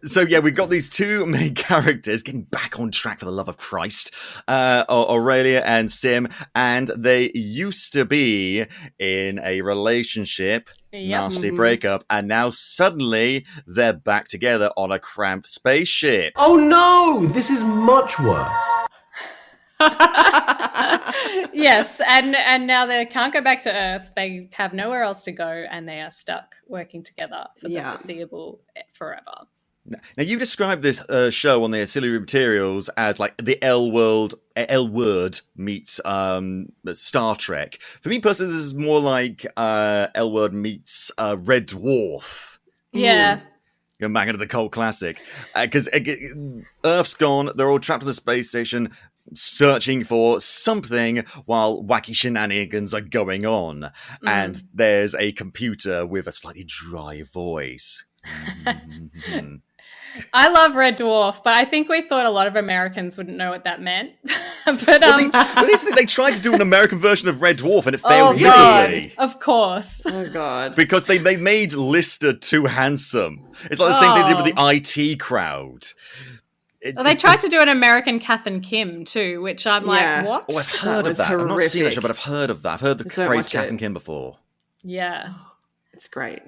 So yeah, we've got these two main characters getting back on track for the love of Christ, Aurelia and Sim, and they used to be in a relationship, nasty breakup, and now suddenly they're back together on a cramped spaceship. Oh no, this is much worse. Yes, and now they can't go back to Earth. They have nowhere else to go, and they are stuck working together for the foreseeable forever. Now, you described this show on the Ancillary Materials as like the L Word meets Star Trek. For me personally, this is more like L Word meets Red Dwarf. Yeah. Going back into the cult classic. Because Earth's gone, they're all trapped on the space station, searching for something while wacky shenanigans are going on. And there's a computer with a slightly dry voice. I love Red Dwarf, but I think we thought a lot of Americans wouldn't know what that meant. But they tried to do an American version of Red Dwarf and it failed God, miserably. of course. Oh God. Because they made Lister too handsome. It's like the same thing they did with the IT crowd. They tried to do an American Kath and Kim too, which I'm like, what? Oh, I've heard of that. I've not seen that show, but I've heard of that. I've heard the phrase Kath and Kim before. Yeah. It's great.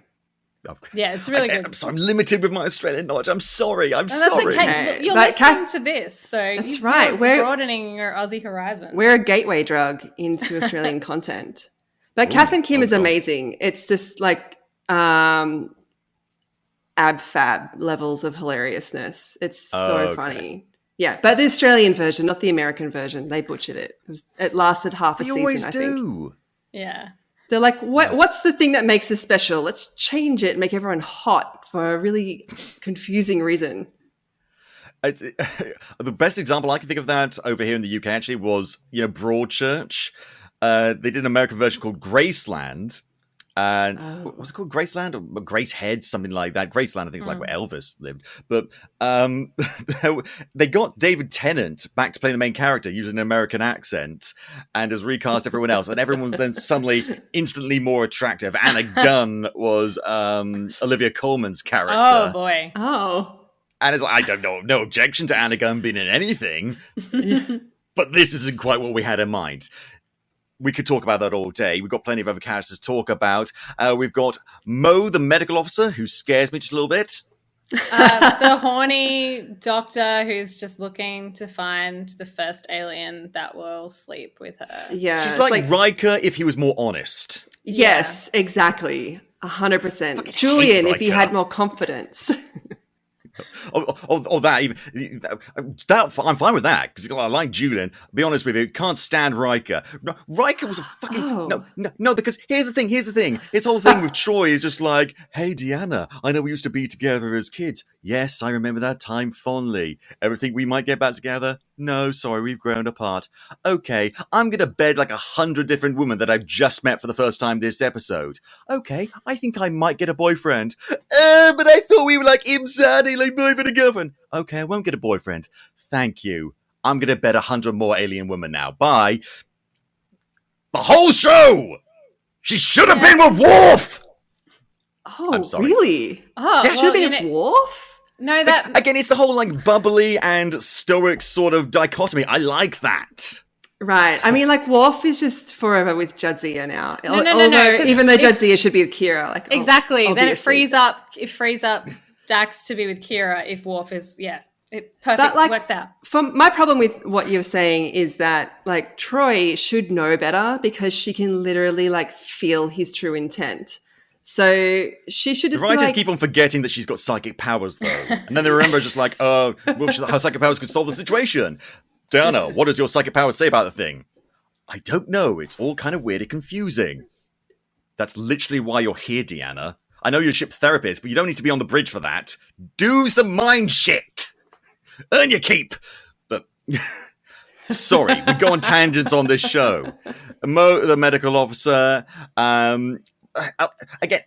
Yeah, it's really good. I'm limited with my Australian knowledge. I'm sorry. That's okay. Look, you're listening to this, so that's right. We're broadening your Aussie horizons. We're a gateway drug into Australian content. But Kath and Kim is amazing. It's just like ab fab levels of hilariousness. It's so funny. Yeah, but the Australian version, not the American version. They butchered it. It lasted half a season, always I do. think. Yeah. They're like, what's the thing that makes this special? Let's change it and make everyone hot for a really confusing reason. The best example I can think of that over here in the UK actually was, Broadchurch. They did an American version called Graceland. What was it called? Graceland or Gracehead? Something like that. Graceland, I think, is like where Elvis lived. But they got David Tennant back to play the main character using an American accent and has recast everyone else. And everyone was then suddenly instantly more attractive. Anna Gunn was Olivia Colman's character. Oh, boy. Oh. And it's like, I don't know, no objection to Anna Gunn being in anything. But this isn't quite what we had in mind. We could talk about that all day. We've got plenty of other characters to talk about. We've got Mo, the medical officer, who scares me just a little bit. The horny doctor who's just looking to find the first alien that will sleep with her. Yeah. She's like Riker if he was more honest. Yes, exactly. 100%. Julian, if he had more confidence. That even that I'm fine with that because I like Julian. Be honest with you, can't stand Riker. Riker was a fucking no. Because here's the thing. His whole thing with Troy is just like, hey Deanna, I know we used to be together as kids. Yes, I remember that time fondly. Ever think we might get back together? No, sorry, we've grown apart. Okay, I'm gonna bed like 100 different women that I've just met for the first time this episode. Okay, I think I might get a boyfriend. But I thought we were like Imsani, like boyfriend and girlfriend. Okay, I won't get a boyfriend. Thank you. I'm gonna bed 100 more alien women now. Bye. The whole show! She should have been with Worf! Oh, I'm sorry. Really? Oh, yeah, should have been with Worf? No, that... Again, it's the whole like bubbly and stoic sort of dichotomy. I like that. Right. I mean, like, Worf is just forever with Jadzia now. No. Even though Jadzia should be with Kira. Like, exactly. Obviously. Then it frees up Dax to be with Kira if Worf is, it perfect, works out. My problem with what you're saying is that, like, Troy should know better because she can literally, like, feel his true intent. So she should just the writers keep on forgetting that she's got psychic powers, though. And then they remember just like, her psychic powers could solve the situation. Diana, what does your psychic powers say about the thing? I don't know. It's all kind of weird and confusing. That's literally why you're here, Deanna. I know you're a ship therapist, but you don't need to be on the bridge for that. Do some mind shit. Earn your keep. But sorry, we go on tangents on this show. Mo, the medical officer, again,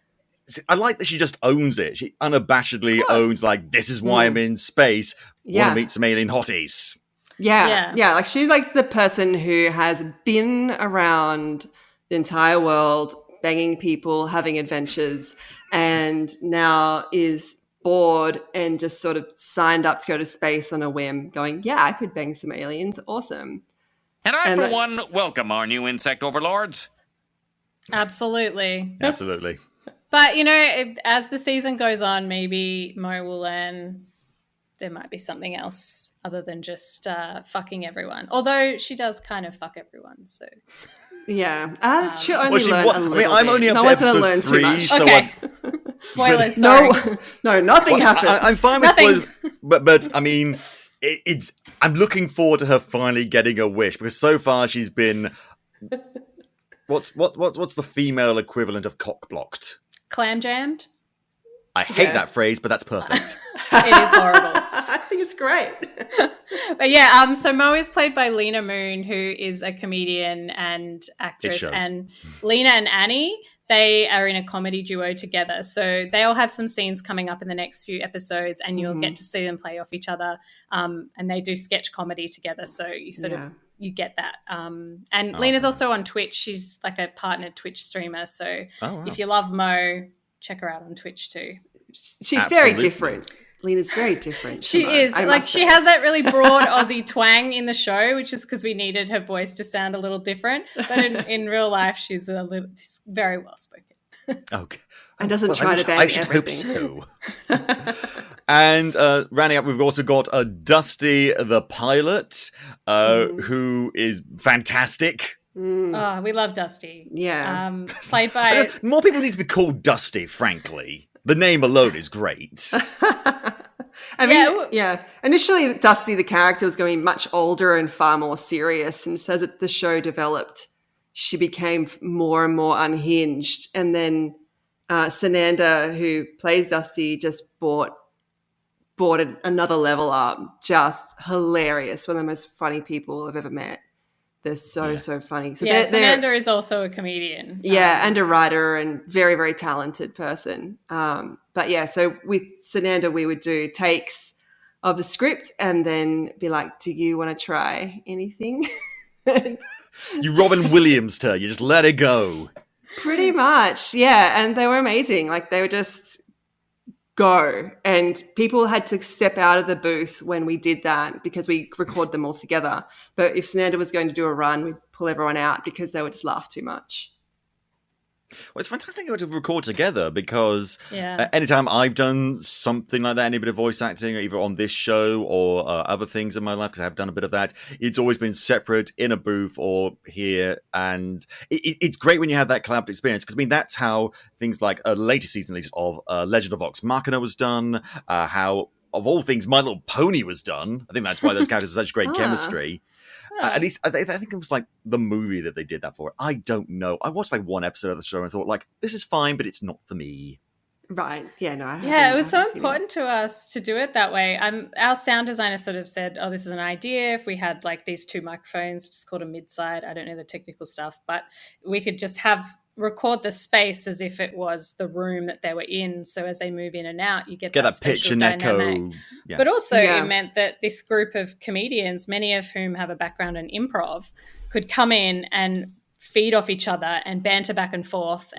I like that she just owns it. She unabashedly owns, like, this is why I'm in space. Want to meet some alien hotties. Yeah. Like, she's like the person who has been around the entire world, banging people, having adventures, and now is bored and just sort of signed up to go to space on a whim, going, yeah, I could bang some aliens. Awesome. And I, for one, welcome our new insect overlords. Absolutely. Absolutely. But, as the season goes on, maybe Mo will learn there might be something else other than just fucking everyone. Although she does kind of fuck everyone, so... Yeah, she'll only learn a little bit. I'm only up no to one's gonna episode learn 3, too much. so okay. Spoilers, sorry. No, nothing happens. I'm fine with Nothing. spoilers, but I mean, I'm looking forward to her finally getting a wish, because so far she's been what's the female equivalent of cock blocked? Clam jammed? I hate that phrase, but that's perfect. It is horrible. I think it's great. But yeah, so Mo is played by Lena Moon, who is a comedian and actress. And Lena and Annie, they are in a comedy duo together. So they all have some scenes coming up in the next few episodes, and you'll get to see them play off each other. And they do sketch comedy together. So you sort of, you get that. And Lena's also on Twitch. She's like a partnered Twitch streamer. So if you love Mo, check her out on Twitch too. She's very different. Lena's very different. She is. Like, she has that really broad Aussie twang in the show, which is because we needed her voice to sound a little different. But in real life, she's very well spoken. Okay. And doesn't try to bang everything. I should hope so. And rounding up, we've also got Dusty the pilot, who is fantastic. Oh, we love Dusty. Yeah. Played by... More people need to be called Dusty, frankly. The name alone is great. I mean, initially Dusty, the character, was going much older and far more serious. And as the show developed, she became more and more unhinged. And then Sananda, who plays Dusty, just brought another level up. Just hilarious. One of the most funny people I've ever met. They're so funny. So Sananda is also a comedian. Yeah, and a writer and very, very talented person. But yeah, so with Sananda, we would do takes of the script and then be like, do you want to try anything? You Robin Williams her. You just let it go. Pretty much, yeah. And they were amazing. Like, they were just go. And people had to step out of the booth when we did that because we record them all together. But if Sananda was going to do a run, we'd pull everyone out because they would just laugh too much. Well, it's fantastic to record together because anytime I've done something like that, any bit of voice acting, either on this show or other things in my life, because I have done a bit of that, it's always been separate in a booth or here. And it's great when you have that collaborative experience, because I mean, that's how things like a later season, at least, of Legend of Vox Machina was done, how, of all things, My Little Pony was done. I think that's why those characters have such great chemistry. At least, I think it was like the movie that they did that for. I don't know. I watched like one episode of the show and thought, like, this is fine, but it's not for me. Right. Yeah, no. It was so important to us to do it that way. Our sound designer sort of said, oh, this is an idea. If we had like these two microphones, which is called a mid-side, I don't know the technical stuff, but we could just record the space as if it was the room that they were in. So as they move in and out, you get that pitch and echo. Yeah. But also it meant that this group of comedians, many of whom have a background in improv, could come in and feed off each other and banter back and forth.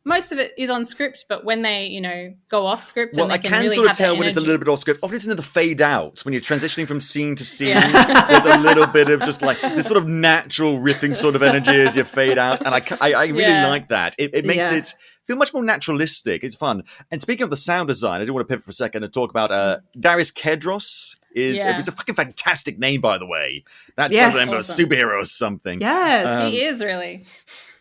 Most of it is on script, but when they, go off script, well, and they I can can really sort of have tell that when it's a energy. little bit off script. Often it's in the fade out when you're transitioning from scene to scene. There's a little bit of just like this sort of natural riffing sort of energy as you fade out, and I really like that. It makes it feel much more naturalistic. It's fun. And speaking of the sound design, I do want to pivot for a second and talk about Darius Kedros. It's a fucking fantastic name, by the way. That's the name of a superhero or something. Yes, he is really.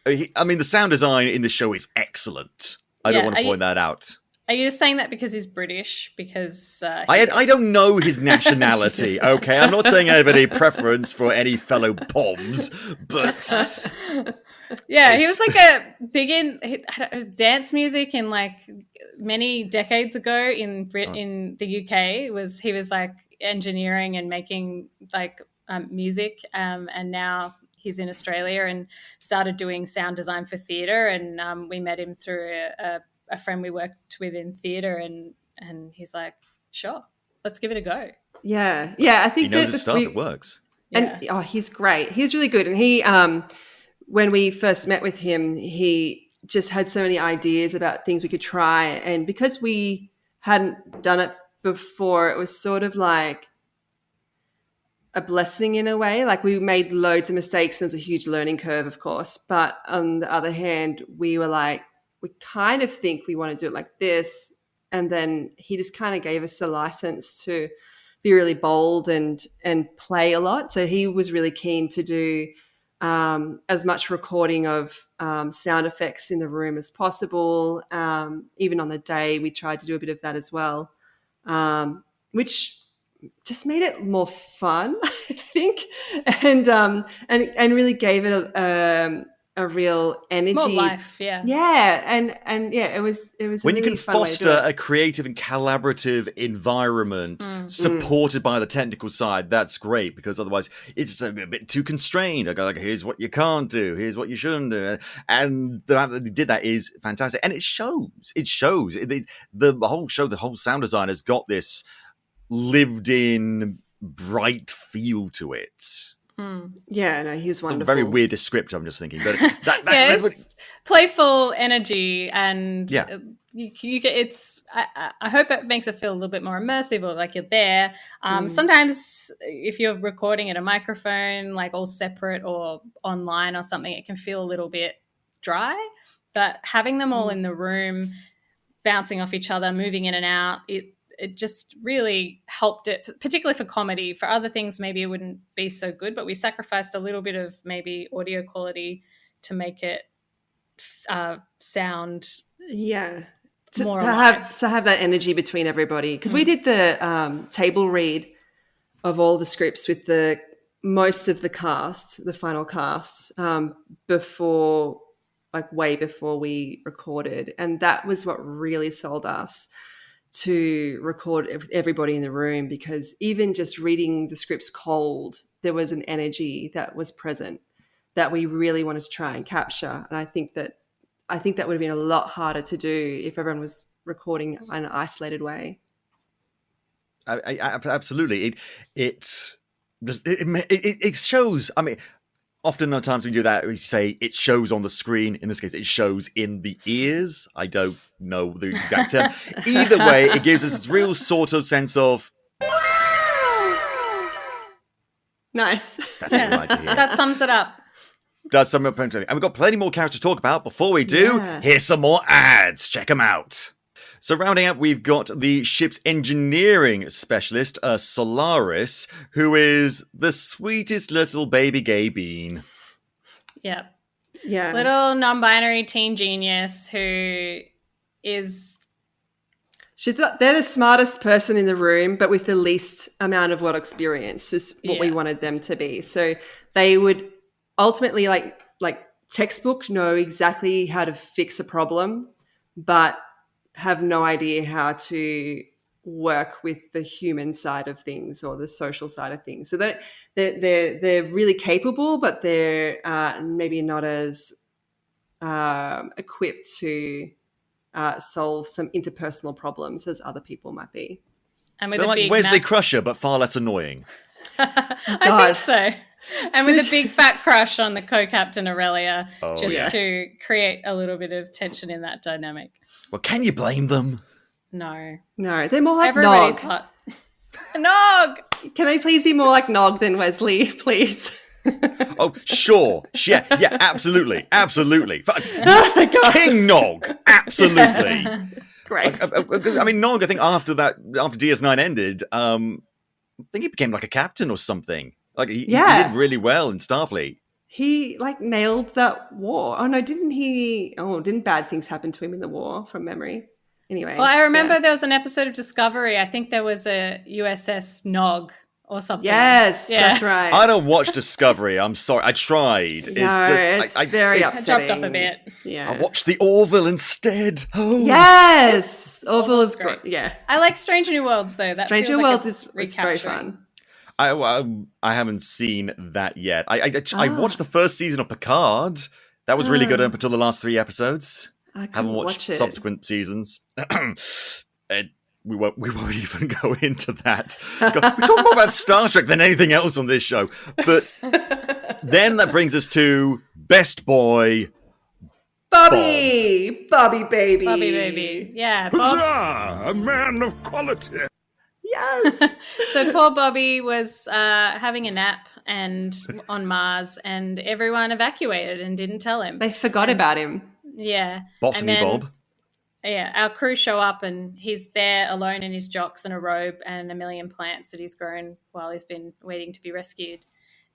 The sound design in the show is excellent. I don't want to point that out. Are you just saying that because he's British? Because I don't know his nationality, okay? I'm not saying I have any preference for any fellow Poms, but... he was like a big in dance music in like many decades ago in the UK. He was like engineering and making like music, and now he's in Australia and started doing sound design for theatre. And we met him through a friend we worked with in theatre, and he's like, sure, let's give it a go. Yeah. I think he knows his stuff. It works. And he's great. He's really good. And he, when we first met with him, he just had so many ideas about things we could try. And because we hadn't done it before, it was sort of like a blessing in a way. Like, we made loads of mistakes. There's a huge learning curve, of course. But on the other hand, we were like, we kind of think we want to do it like this. And then he just kind of gave us the license to be really bold and play a lot. So he was really keen to do as much recording of sound effects in the room as possible. Even on the day, we tried to do a bit of that as well, which just made it more fun, I think, and really gave it a real energy, more life. and it was when a you really can fun way to do foster it. a creative and collaborative environment supported by the technical side, that's great, because otherwise it's a bit too constrained. Like, here's what you can't do, here's what you shouldn't do, and the fact that they did that is fantastic, and it shows. The whole show, the whole sound design has got this lived in, bright feel to it. Yeah, no, he's It's wonderful. a very weird descriptor, I'm just thinking, but Yes, that's what, playful energy, and Yeah. you get, it's. I hope it makes it feel a little bit more immersive, or like you're there. Sometimes, if you're recording at a microphone, like all separate or online or something, it can feel a little bit dry. But having them all in the room, bouncing off each other, moving in and out, it just really helped it, particularly for comedy. For other things, maybe it wouldn't be so good, but we sacrificed a little bit of maybe audio quality to make it sound more alive. To have that energy between everybody, because we did the table read of all the scripts with most of the cast, the final cast, before, like way before we recorded, and that was what really sold us to record everybody in the room, because even just reading the scripts cold, there was an energy that was present that we really wanted to try and capture. And I think that would have been a lot harder to do if everyone was recording in an isolated way. Absolutely, it shows. I mean, often at times we do that, we say it shows on the screen. In this case, it shows in the ears. I don't know the exact term. Either way, it gives us this real sort of sense of, Nice. that's what we like to hear. That sums it up. Does some and we've got plenty more characters to talk about. Before we do, here's some more ads. Check them out. So rounding up, we've got the ship's engineering specialist, Solaris, who is the sweetest little baby gay bean. Yeah. Yeah. Little non-binary teen genius who is... They're the smartest person in the room, but with the least amount of work experience, just what we wanted them to be. So they would ultimately, like textbook, know exactly how to fix a problem, but have no idea how to work with the human side of things or the social side of things. So they're really capable, but they're maybe not as equipped to solve some interpersonal problems as other people might be. And with They're a like big Wesley Crusher, but far less annoying. I think so. And with a big fat crush on the co-captain Aurelia, to create a little bit of tension in that dynamic. Well, can you blame them? No, they're more like everybody's Nog. hot. Nog! Can they please be more like Nog than Wesley, please? Oh, sure. Yeah, absolutely. Oh, God. King Nog, absolutely. Great. I mean, Nog, I think after DS9 ended, I think he became like a captain or something. Like he did really well in Starfleet. He nailed that war. Oh no, didn't he? Oh, didn't bad things happen to him in the war from memory? Anyway. Well, I remember there was an episode of Discovery. I think there was a USS Nog or something. Yes, that's right. I don't watch Discovery. I'm sorry. I tried. It's very upsetting. I dropped off a bit. Yeah. I watched the Orville instead. Oh. Yes, Orville is great. Yeah. I like Strange New Worlds though. That Strange feels New like Worlds it's is very fun. I haven't seen that yet. I watched the first season of Picard. That was really good up until the last 3 episodes. I haven't watched subsequent seasons. We won't even go into that. We talk more about Star Trek than anything else on this show. But then that brings us to Best Boy, Bobby baby. Bobby baby. Yeah, Bob. Huzzah! A man of quality. Yes. So poor Bobby was having a nap and on Mars, and everyone evacuated and didn't tell him. They forgot about him. Yeah. Botany And then, Bob. Yeah, our crew show up and he's there alone in his jocks and a robe and a million plants that he's grown while he's been waiting to be rescued.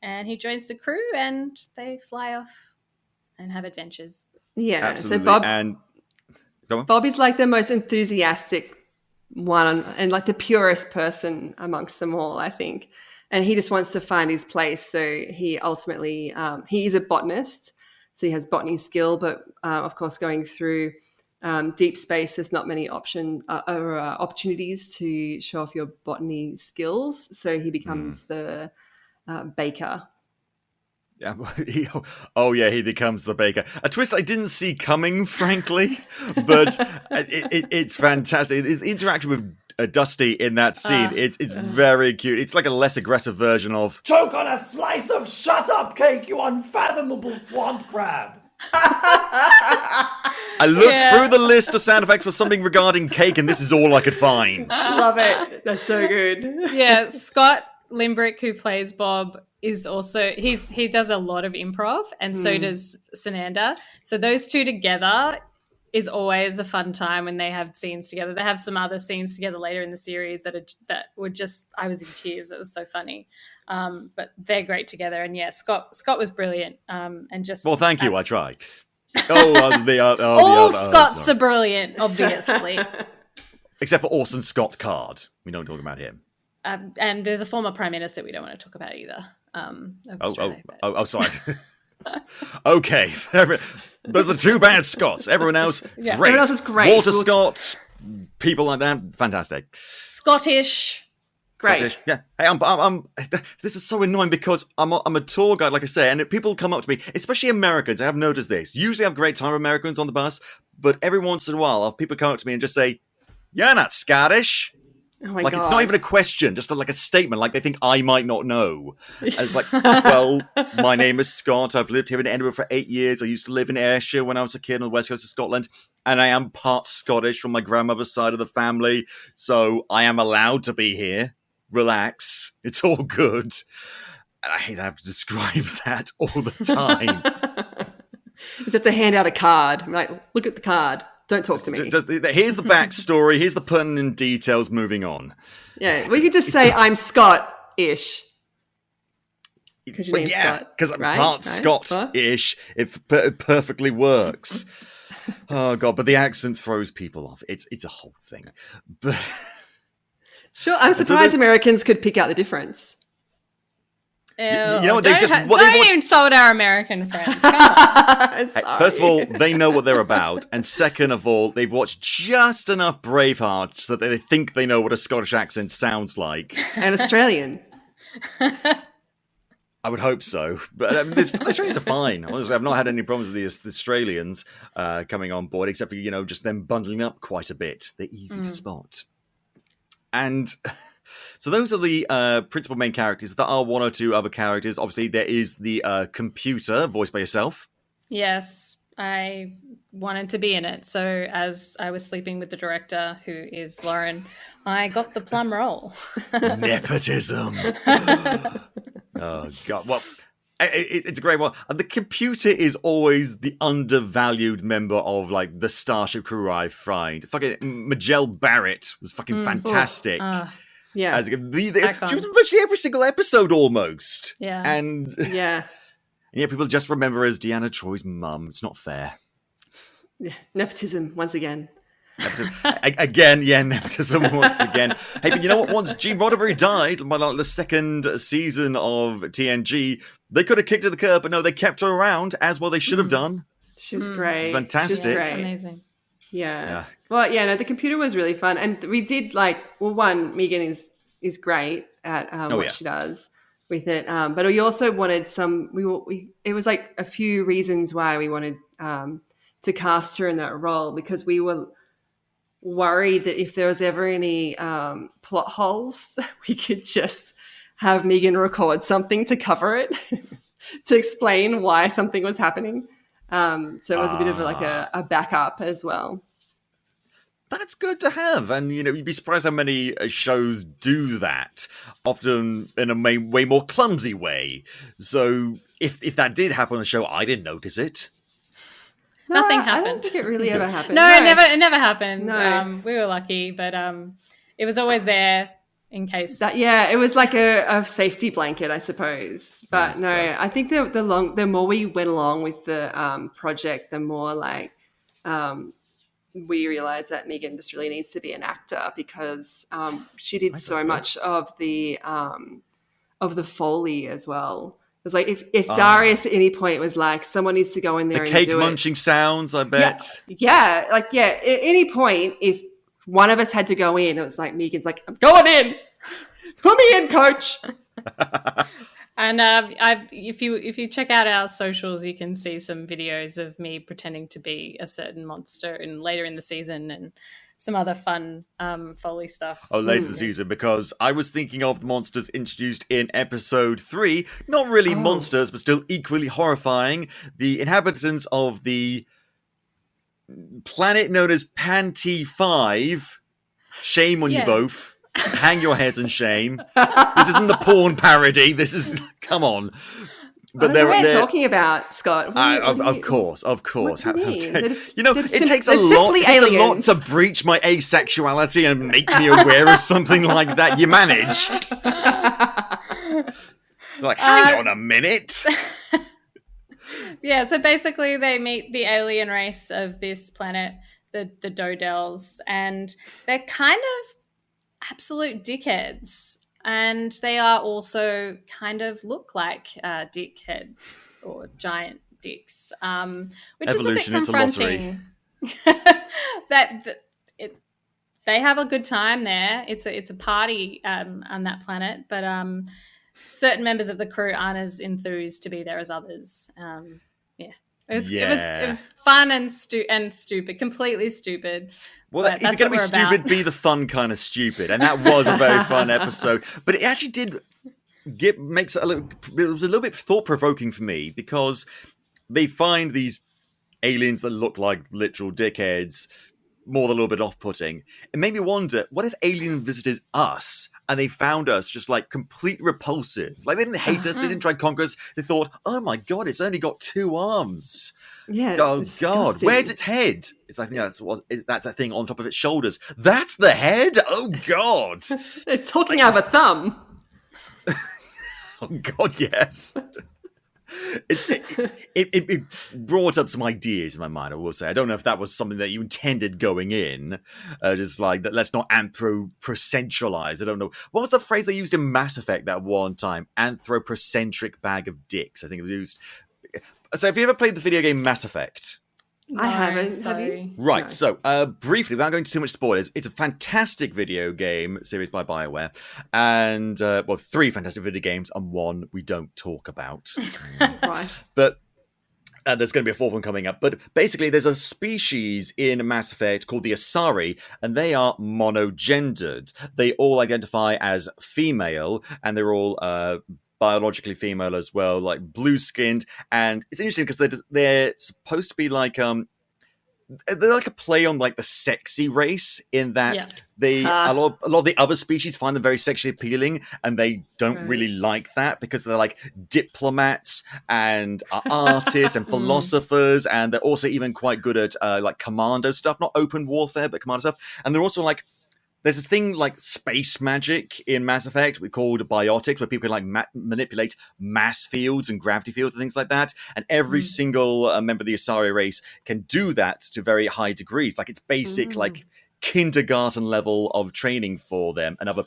And he joins the crew and they fly off and have adventures. Yeah. Absolutely. So And go on. Bobby's like the most enthusiastic one and like the purest person amongst them all, I think. And he just wants to find his place. So he ultimately, he is a botanist. So he has botany skill, but of course going through deep space, there's not many opportunities to show off your botany skills. So he becomes the baker. Yeah, he becomes the baker. A twist I didn't see coming, frankly, but it's fantastic. His interaction with Dusty in that scene, it's very cute. It's like a less aggressive version of Choke on a slice of shut up cake, you unfathomable swamp crab. I looked through the list of sound effects for something regarding cake, and this is all I could find. Love it. That's so good. Yeah, Scott Limbrick, who plays Bob, is also he does a lot of improv, and so does Sananda. So those two together is always a fun time when they have scenes together. They have some other scenes together later in the series that were just, I was in tears. It was so funny. But they're great together. And yeah, Scott was brilliant. And just Well, thank you. I tried. All Scotts are brilliant, obviously. Except for Orson Scott Card. We don't talk about him. And there's a former prime minister we don't want to talk about either. Sorry. Okay. Those are the two bad Scots. Everyone else, great. Everyone else is great. Walter Scott, people like that, fantastic. Scottish. Great. Yeah. Hey, I'm this is so annoying because I'm a tour guide, like I say, and people come up to me, especially Americans. I have noticed this. Usually I have a great time with Americans on the bus, but every once in a while, I'll have people come up to me and just say, "You're not Scottish." Oh my like God. It's not even a question, just like a statement, like they think I might not know. I was like, well, my name is Scott. I've lived here in Edinburgh for 8 years. I used to live in Ayrshire when I was a kid on the west coast of Scotland, and I am part Scottish from my grandmother's side of the family, so I am allowed to be here. Relax, it's all good. And I hate to have to describe that all the time. You have to hand out a card. I'm like, look at the card. Don't talk to me. Here's the backstory. Here's the pertinent details. Moving on. Yeah, we could just say I'm Scott-ish. Because your name's Scott. Because I'm right? part Scott-ish. It perfectly works. Oh God, but the accent throws people off. It's a whole thing. But sure, I'm surprised Americans could pick out the difference. you know what they don't just don't insult our American friends. Come on. Hey, first of all, they know what they're about, and second of all, they've watched just enough Braveheart so that they think they know what a Scottish accent sounds like. And Australian. I would hope so, but the Australians are fine. Honestly, I've not had any problems with the Australians coming on board, except for just them bundling up quite a bit. They're easy to spot, and. So those are the principal main characters. There are one or two other characters. Obviously, there is the computer, voiced by yourself. Yes, I wanted to be in it. So as I was sleeping with the director, who is Lauren, I got the plum role. Nepotism. Oh, God. Well, it's a great one. And the computer is always the undervalued member of, like, the Starship crew I find. Fucking Majel Barrett was fucking fantastic. Yeah. She was in virtually every single episode almost. Yeah. And Yeah. people just remember her as Deanna Troy's mum. It's not fair. Yeah. Nepotism, once again. Nepotism once again. Hey, but you know what? Once Gene Roddenberry died, by the second season of TNG, they could have kicked her to the curb, but no, they kept her around, as well they should have done. She was great. Fantastic. She was great. Amazing. Yeah. Well, the computer was really fun. And we did Meegan is great at what she does with it. But we also wanted it was like a few reasons why we wanted to cast her in that role, because we were worried that if there was ever any plot holes, that we could just have Meegan record something to cover it, to explain why something was happening. So it was a bit of like a backup as well. That's good to have, and you'd be surprised how many shows do that, often in a way more clumsy way. So if that did happen on the show, I didn't notice it. No, Nothing I don't happened. think it really ever happened. No, it never happened. No. We were lucky, but it was always there in case. It was like a safety blanket, I suppose. But Yes, no, yes. I think the more we went along with the project, the more like we realized that Meegan just really needs to be an actor, because she did so much of the Foley as well. It was like if Darius at any point was like, someone needs to go in there The and cake do munching sounds, I bet. at any point, if one of us had to go in, it was like Meegan's like, I'm going in. Put me in, coach. And if you check out our socials, you can see some videos of me pretending to be a certain monster, and later in the season, and some other fun Foley stuff. Oh, later in the season, because I was thinking of the monsters introduced in episode 3. Not really monsters, but still equally horrifying. The inhabitants of the planet known as Panty 5. Shame on you both. Hang your heads in shame. This isn't the porn parody. This is... Come on. But they're talking about, Scott. Of course. What do you mean? It takes a lot to breach my asexuality and make me aware of something like that. You managed. Like, hang on a minute. Yeah, so basically they meet the alien race of this planet, the Dodels, and they're kind of absolute dickheads. And they are also kind of look like dickheads or giant dicks, which Evolution, is a bit confronting. They have a good time there. It's a party on that planet, but certain members of the crew aren't as enthused to be there as others. It was fun and stupid, completely stuped. Well, if you're going to be stupid, be the fun kind of stupid, and that was a very fun episode. But it actually did it was a little bit thought provoking for me, because they find these aliens that look like literal dickheads more than a little bit off-putting. It made me wonder, what if aliens visited us and they found us just like completely repulsive? Like, they didn't hate us, they didn't try and conquer us. They thought, oh my god, it's only got 2 arms. Yeah. Oh god, where's its head? It's, I think that's that thing on top of its shoulders. That's the head? Oh god. They're talking out of a thumb. Oh god, yes. It brought up some ideas in my mind, I will say. I don't know if that was something that you intended going in. Just like, let's not anthropocentralize. I don't know. What was the phrase they used in Mass Effect that one time? Anthropocentric bag of dicks, I think it was used. So have you ever played the video game Mass Effect? I haven't. Sorry. Have you? Right, No. so briefly, without going into too much spoilers, it's a fantastic video game series by BioWare, and 3 fantastic video games, and 1 we don't talk about. Right. But there's going to be a 4th one coming up. But basically, there's a species in Mass Effect called the Asari, and they are monogendered. They all identify as female, and they're all biologically female as well, like blue-skinned. And it's interesting because they're supposed to be like they're like a play on like the sexy race, in that a lot of the other species find them very sexually appealing, and they don't really like that, because they're like diplomats and artists and philosophers, and they're also even quite good at like commando stuff, not open warfare, but commando stuff. And they're also like, there's this thing like space magic in Mass Effect we called biotics, where people can like manipulate mass fields and gravity fields and things like that. And every single member of the Asari race can do that to very high degrees. Like, it's basic, like kindergarten level of training for them, and other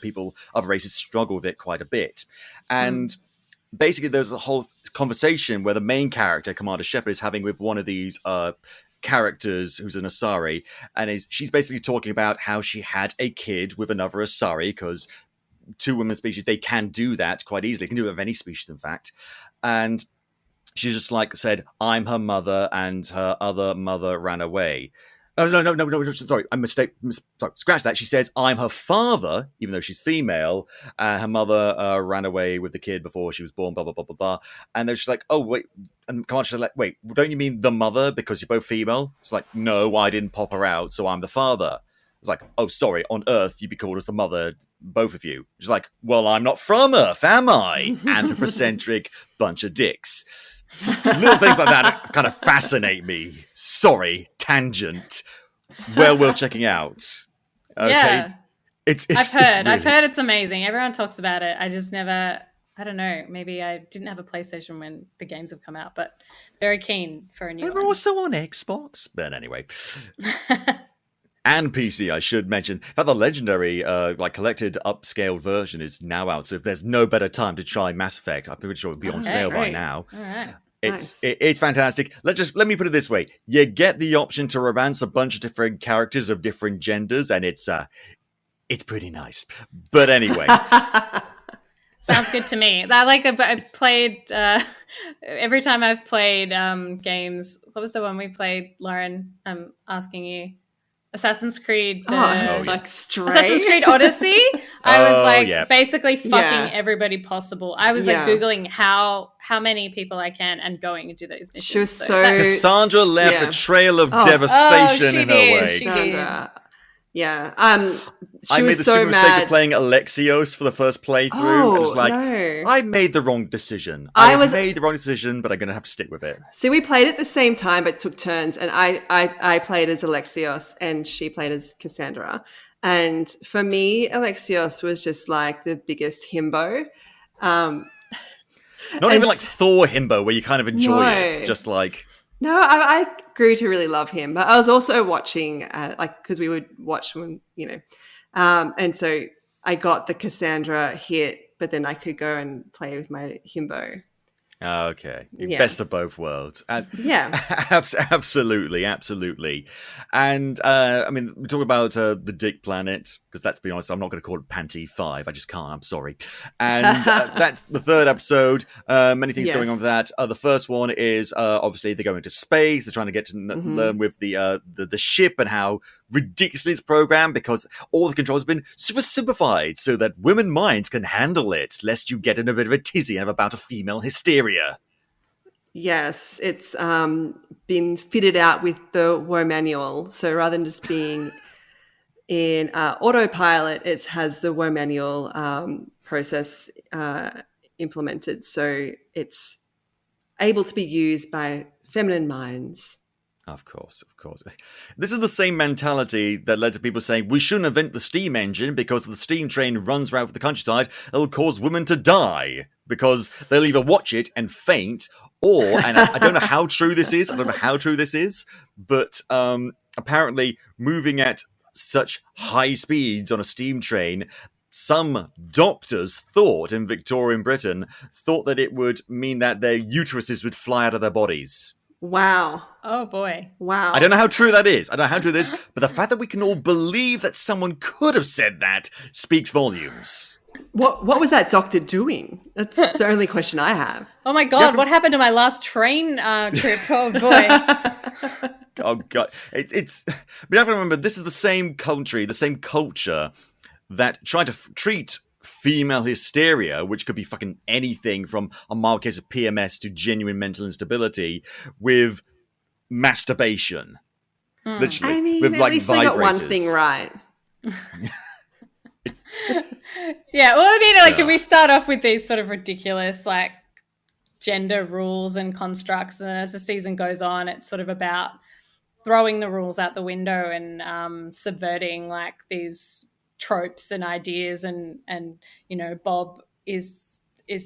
races struggle with it quite a bit. And basically, there's a whole conversation where the main character, Commander Shepard, is having with one of these characters who's an Asari, and she's basically talking about how she had a kid with another Asari, because 2 women species, they can do that quite easily. They can do it with any species, in fact. And she just like said, I'm her mother, and her other mother ran away. No, sorry, I mistake. Sorry, scratch that. She says, I'm her father, even though she's female. Her mother ran away with the kid before she was born, blah, blah, blah, blah, blah. And they're just like, oh, wait, and Camacho's like, wait, don't you mean the mother because you're both female? It's like, no, I didn't pop her out, so I'm the father. It's like, oh, sorry, on Earth you'd be called as the mother, both of you. She's like, well, I'm not from Earth, am I? Anthropocentric bunch of dicks. Little things like that kind of fascinate me. Sorry, tangent. Well checking out. Okay. Yeah. I've heard it's amazing. Everyone talks about it. I just never, I don't know, maybe I didn't have a PlayStation when the games have come out, but very keen for a new one. They're also on Xbox. But anyway. And PC, I should mention. In fact, the legendary, collected, upscaled version is now out. So if there's no better time to try Mass Effect, I'm pretty sure it'll be on sale by now. All right. It's fantastic. Let me put it this way: you get the option to romance a bunch of different characters of different genders, and it's pretty nice. But anyway. Sounds good to me. I've played every time I've played games. What was the one we played, Lauren? I'm asking you. Assassin's Creed. Assassin's Creed Odyssey. I was basically fucking everybody possible. I was Googling how many people I can and going and do those missions. She was so Cassandra left a trail of devastation in her wake. She did. Yeah. I made the stupid mistake of playing Alexios for the first playthrough. I was like, no. I made the wrong decision. I made the wrong decision, but I'm going to have to stick with it. See, we played at the same time, but took turns. And I played as Alexios and she played as Cassandra. And for me, Alexios was just like the biggest himbo. Not even like Thor himbo, where you kind of enjoy it. Just like... No, I grew to really love him, but I was also watching, because we would watch when, and so I got the Cassandra hit, but then I could go and play with my himbo. Okay. Best of both worlds. Absolutely. And, we talk about the Dick Planet, because let's be honest, I'm not going to call it Panty 5. I just can't. I'm sorry. And that's the third episode. Many things going on with that. The first one is, obviously, they're going to space. They're trying to get to learn with the ship and how ridiculously it's programmed, because all the controls have been super simplified so that women minds can handle it, lest you get in a bit of a tizzy and have about a female hysteria. Yes, it's been fitted out with the Woe manual. So rather than just being in autopilot, it has the Woe manual process implemented. So it's able to be used by feminine minds. Of course. This is the same mentality that led to people saying we shouldn't invent the steam engine because the steam train runs around the countryside. It'll cause women to die because they'll either watch it and faint or, and I don't know how true this is, but apparently moving at such high speeds on a steam train, some doctors thought in Victorian Britain that it would mean that their uteruses would fly out of their bodies. Wow. Oh, boy. Wow. I don't know how true that is. But the fact that we can all believe that someone could have said that speaks volumes. What was that doctor doing? That's the only question I have. Oh, my God. What happened to my last train trip? Oh, boy. Oh, God. It's. We have to remember, this is the same country, the same culture that tried to treat female hysteria, which could be fucking anything from a mild case of PMS to genuine mental instability, with masturbation. Literally. I mean, with, at least they got one thing right. Can we start off with these sort of ridiculous, gender rules and constructs, and then as the season goes on, it's sort of about throwing the rules out the window and subverting, these tropes and ideas, and Bob is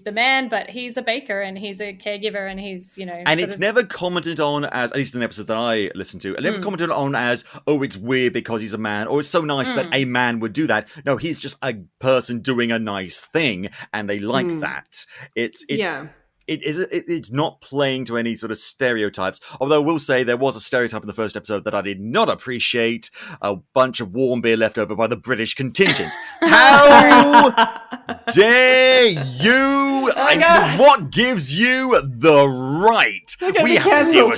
the man, but he's a baker and he's a caregiver and he's and it's never commented on as, at least in the episodes that I listened to, never commented on as, oh, it's weird because he's a man, or it's so nice that a man would do that. No, he's just a person doing a nice thing and they like that. It's not playing to any sort of stereotypes. Although I will say there was a stereotype in the first episode that I did not appreciate: a bunch of warm beer left over by the British contingent. How dare you? What gives you the right? We have to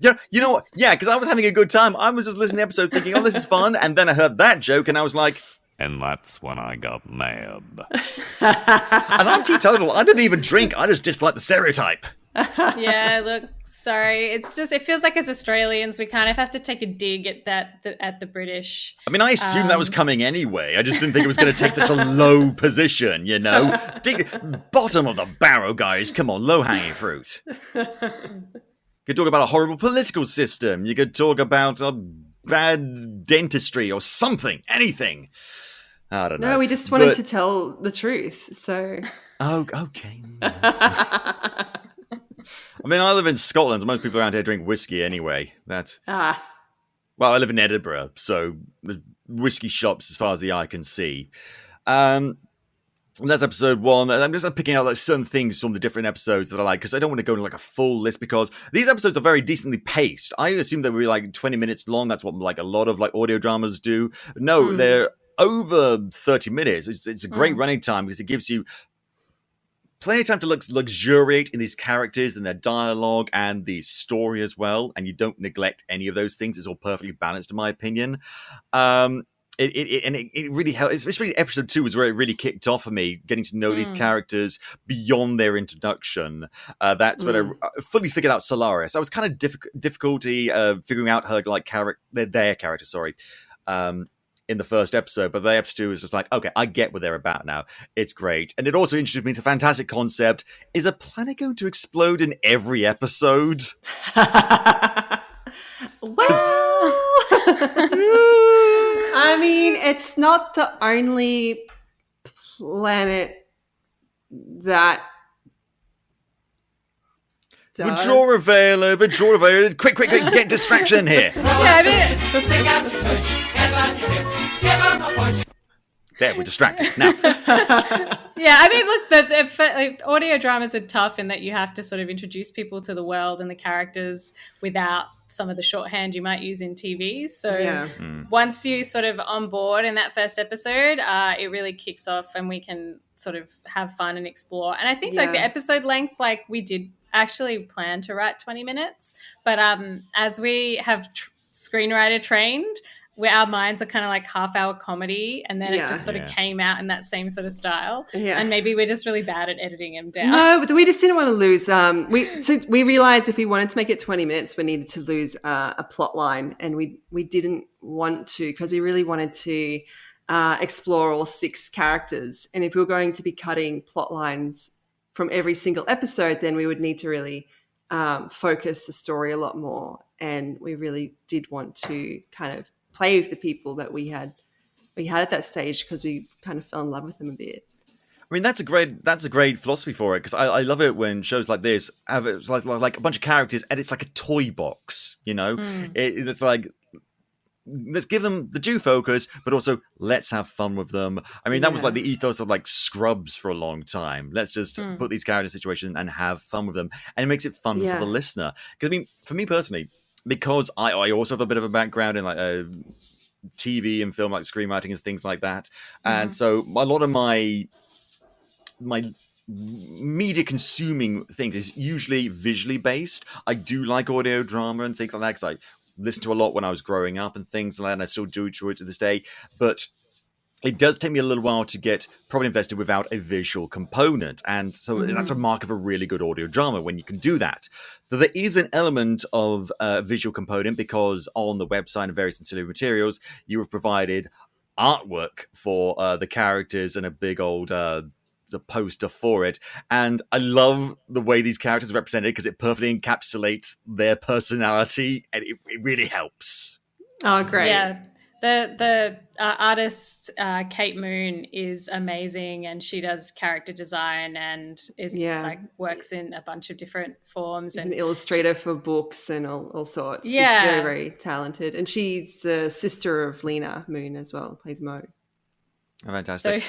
do you know what? Yeah, because I was having a good time. I was just listening to the episode thinking, oh, this is fun. And then I heard that joke and I was like... And that's when I got mad. And I'm teetotal. I didn't even drink. I just dislike the stereotype. Yeah, look, sorry. It's just, it feels like as Australians, we kind of have to take a dig at the British. I mean, I assumed that was coming anyway. I just didn't think it was going to take such a low position, you know? Bottom of the barrel, guys. Come on, low-hanging fruit. You could talk about a horrible political system. You could talk about a bad dentistry or something. Anything. I don't know. No, we just wanted to tell the truth, so... Oh, okay. I mean, I live in Scotland, so most people around here drink whiskey anyway. Well, I live in Edinburgh, so there's whiskey shops as far as the eye can see. That's episode 1. I'm just picking out like certain things from the different episodes that I like, because I don't want to go into like a full list, because these episodes are very decently paced. I assumed they were like 20 minutes long. That's what like a lot of like audio dramas do. No, they're over 30 minutes. It's a great running time, because it gives you plenty of time to luxuriate in these characters and their dialogue and the story as well, and you don't neglect any of those things. It's all perfectly balanced, in my opinion. It really helped, especially episode 2 was where it really kicked off for me, getting to know these characters beyond their introduction. That's when I fully figured out Solaris. I was kind of difficulty figuring out her like their character, in the first episode, but the episode 2 is just like, okay, I get what they're about now. It's great. And it also introduced me to a fantastic concept. Is a planet going to explode in every episode? Well, I mean, it's not the only planet that does. Withdraw a veil. Quick, get distraction here. Yeah, I mean, There, we're distracted. Now. yeah, I mean, look, the audio dramas are tough in that you have to sort of introduce people to the world and the characters without some of the shorthand you might use in TV. So once you sort of on board in that first episode, it really kicks off and we can sort of have fun and explore. And I think like the episode length, like we did actually plan to write 20 minutes, but as we have screenwriter trained, where our minds are kind of like half-hour comedy, and then it just sort of came out in that same sort of style. Yeah. And maybe we're just really bad at editing them down. No, but we just didn't want to lose. We realized if we wanted to make it 20 minutes, we needed to lose a plot line, and we didn't want to, because we really wanted to explore all 6 characters. And if we were going to be cutting plot lines from every single episode, then we would need to really focus the story a lot more. And we really did want to kind of play with the people that we had at that stage, because we kind of fell in love with them a bit. I mean, that's a great philosophy for it, because I love it when shows like this have it's like a bunch of characters and it's like a toy box, you know? It's like, let's give them the due focus, but also let's have fun with them. I mean, that was like the ethos of like Scrubs for a long time. Let's just put these characters in a situation and have fun with them. And it makes it fun for the listener. Because I mean, for me personally, because I also have a bit of a background in like TV and film, like screenwriting and things like that. And so a lot of my media consuming things is usually visually based. I do like audio drama and things like that, because I listened to a lot when I was growing up and things like that, and I still do to this day. But it does take me a little while to get probably invested without a visual component. And so that's a mark of a really good audio drama when you can do that. Though there is an element of visual component, because on the website and various ancillary materials, you have provided artwork for the characters and a big old the poster for it. And I love the way these characters are represented, because it perfectly encapsulates their personality, and it really helps. Oh, great. Yeah. The artist, Kate Moon, is amazing, and she does character design and is like works in a bunch of different forms. She's and an illustrator for books and all sorts. Yeah. She's very, very talented. And she's the sister of Lena Moon as well, plays Mo. Oh, fantastic. So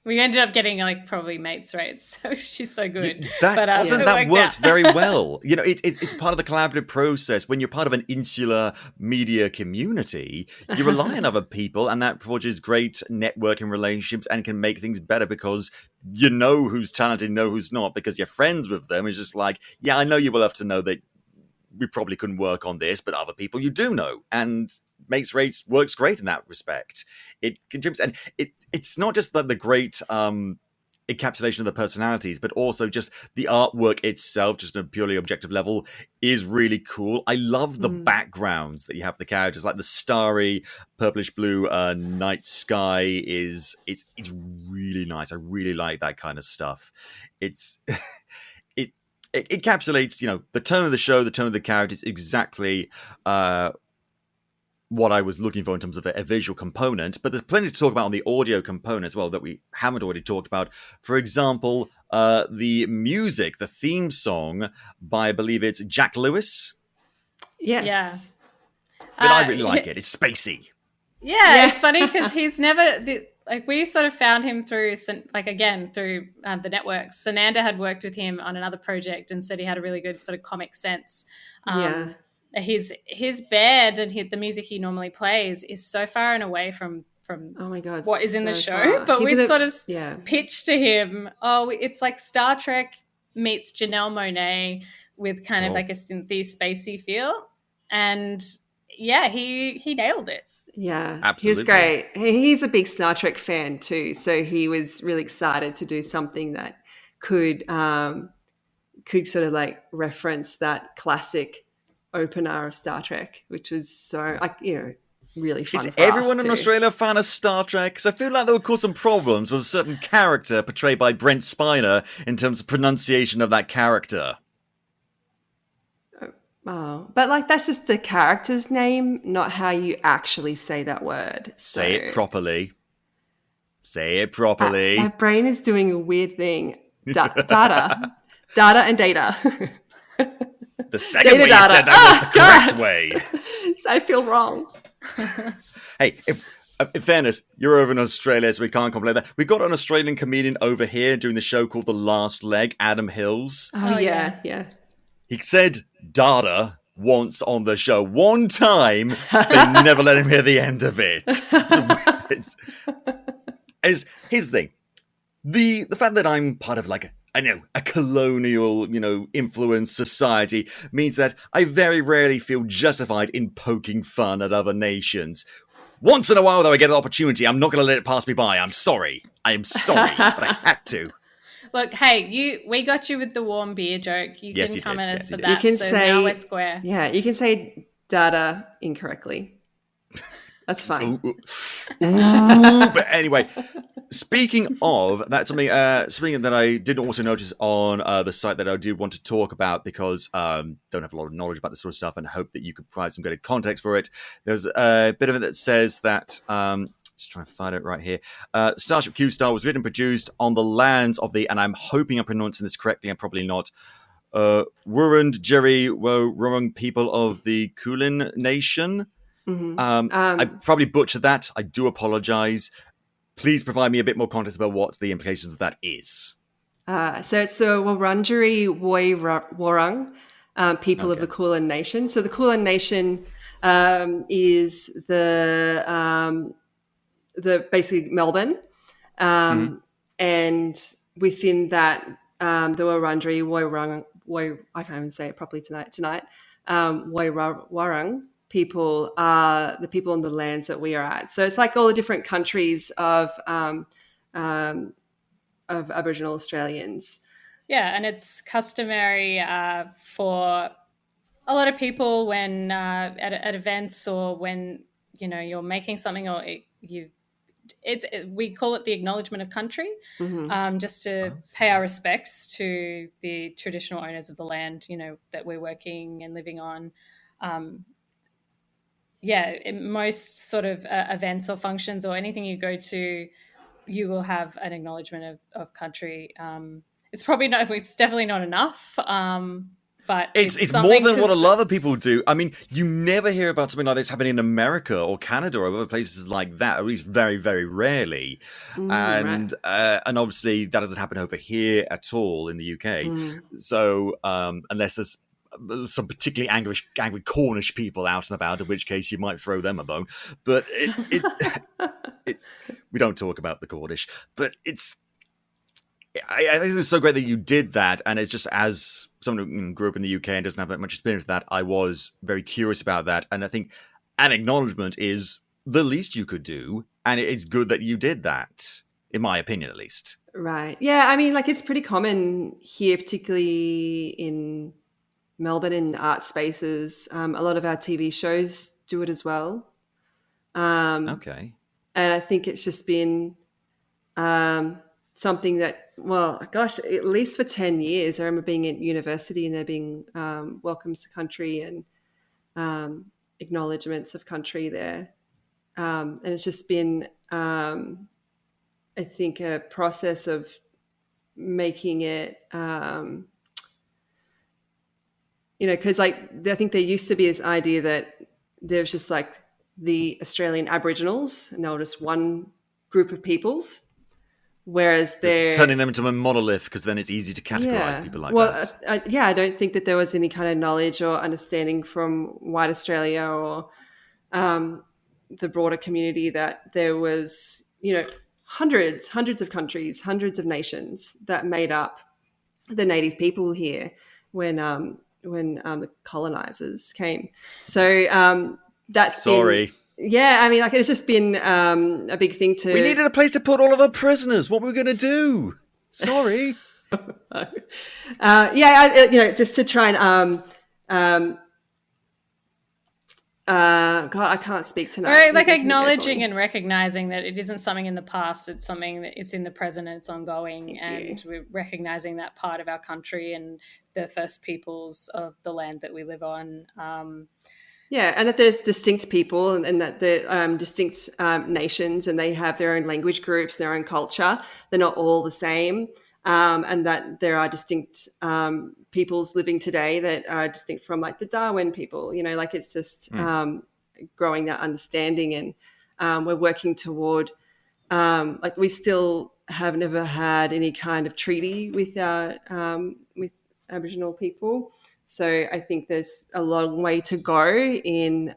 we ended up getting like probably mates rates. So she's so good. That works very well. You know, it's part of the collaborative process. When you're part of an insular media community, you rely on other people, and that forges great networking relationships and can make things better, because you know who's talented, know who's not, because you're friends with them. It's just like, yeah, I know you will have to know that we probably couldn't work on this, but other people you do know. And Mates Rates works great in that respect. It contributes, and it's not just the great encapsulation of the personalities, but also just the artwork itself, just on a purely objective level, is really cool. I love the backgrounds that you have for the characters, like the starry purplish blue night sky it's really nice. I really like that kind of stuff. It's it encapsulates, the tone of the show, the tone of the characters, exactly what I was looking for in terms of a visual component. But there's plenty to talk about on the audio component as well that we haven't already talked about. For example, the music, the theme song by, I believe it's Jack Lewis. Yes. Yeah. But I really like it. It's spacey. Yeah, it's funny because he's never we sort of found him through through the networks. Sananda had worked with him on another project and said he had a really good sort of comic sense. His band and the music he normally plays is so far and away from oh my God, what is in the so show. far. But we'd sort of yeah. pitched to him, it's like Star Trek meets Janelle Monáe with kind of like a synthy spacey feel. And yeah, he nailed it. Yeah, absolutely. He was great. He's a big Star Trek fan too, so he was really excited to do something that could sort of like reference that classic opener of Star Trek, which was so really fun. Is everyone in Australia a fan of Star Trek? Because I feel like that would cause some problems with a certain character portrayed by Brent Spiner in terms of pronunciation of that character. Oh, but that's just the character's name, not how you actually say that word. Say it properly. Say it properly. My brain is doing a weird thing. Data and data. The second way you said that was the correct way. I feel wrong. Hey, in fairness, you're over in Australia, so we can't complain that. We got an Australian comedian over here doing the show called The Last Leg, Adam Hills. Oh yeah. He said data once on the show. One time, they never let him hear the end of it. Here's the thing. The fact that I'm part of a colonial, influenced society means that I very rarely feel justified in poking fun at other nations. Once in a while, though, I get an opportunity. I'm not going to let it pass me by. I'm sorry. I am sorry, but I had to. Look, hey, we got you with the warm beer joke. You can come at us for that. You can say, now we're square. Yeah, you can say data incorrectly. That's fine. Ooh. But anyway, speaking of, that's something that I did also notice on the site that I do want to talk about because don't have a lot of knowledge about this sort of stuff and hope that you could provide some good context for it. There's a bit of it that says that, just trying to find it right here, Starship Q-Star was written and produced on the lands of the, and I'm hoping I'm pronouncing this correctly, I'm probably not, Wurrung Jerry Wurrung people of the Kulin Nation. Mm-hmm. I probably butchered that. I do apologize. Please provide me a bit more context about what the implications of that is. So it's the Wurundjeri Woi Wurrung people of the Kulin Nation. So the Kulin Nation is the basically Melbourne, and within that the Wurundjeri Woi I can't even say it properly tonight. Woi Wurrung people are the people on the lands that we are at. So it's like all the different countries of Aboriginal Australians. Yeah, and it's customary for a lot of people when at events or when you're making something or we call it the acknowledgement of country, just to pay our respects to the traditional owners of the land, that we're working and living on. In most sort of events or functions or anything you go to, you will have an acknowledgement of country. It's definitely not enough. But it's more than what a lot of people do. I mean, you never hear about something like this happening in America or Canada or other places like that, at least very, very rarely. And obviously that doesn't happen over here at all in the UK. So unless there's some particularly angry Cornish people out and about, in which case you might throw them a bone. But it's we don't talk about the Cornish, but I think it's so great that you did that, and it's just as someone who grew up in the UK and doesn't have that much experience with that, I was very curious about that, and I think an acknowledgement is the least you could do, and it's good that you did that. in my opinion, at least. Right. Yeah, I mean, like it's pretty common here, particularly in Melbourne in art spaces. A lot of our TV shows do it as well. Okay. And I think it's just been something that, well, gosh, at least for 10 years, I remember being at university and there being welcomes to country and acknowledgements of country there. And it's just been, I think, a process of making it, because like I think there used to be this idea that there's just like the Australian Aboriginals and they were just one group of peoples. Whereas they're turning them into a monolith because then it's easy to categorize people like that. I don't think that there was any kind of knowledge or understanding from white Australia or the broader community that there was, hundreds of countries, hundreds of nations that made up the native people here when the colonizers came. So that's Sorry. Yeah, I mean, like it's just been a big thing to. We needed a place to put all of our prisoners. What were we going to do? Sorry. Just to try and God, I can't speak tonight. Right, like acknowledging and recognizing that it isn't something in the past; it's something that it's in the present and it's ongoing. We're recognizing that part of our country and the first peoples of the land that we live on. And that there's distinct people and that they're distinct nations and they have their own language groups, their own culture. They're not all the same. And that there are distinct peoples living today that are distinct from like the Darwin people, like it's just growing that understanding. And we're working toward, like we still have never had any kind of treaty with Aboriginal people. So I think there's a long way to go in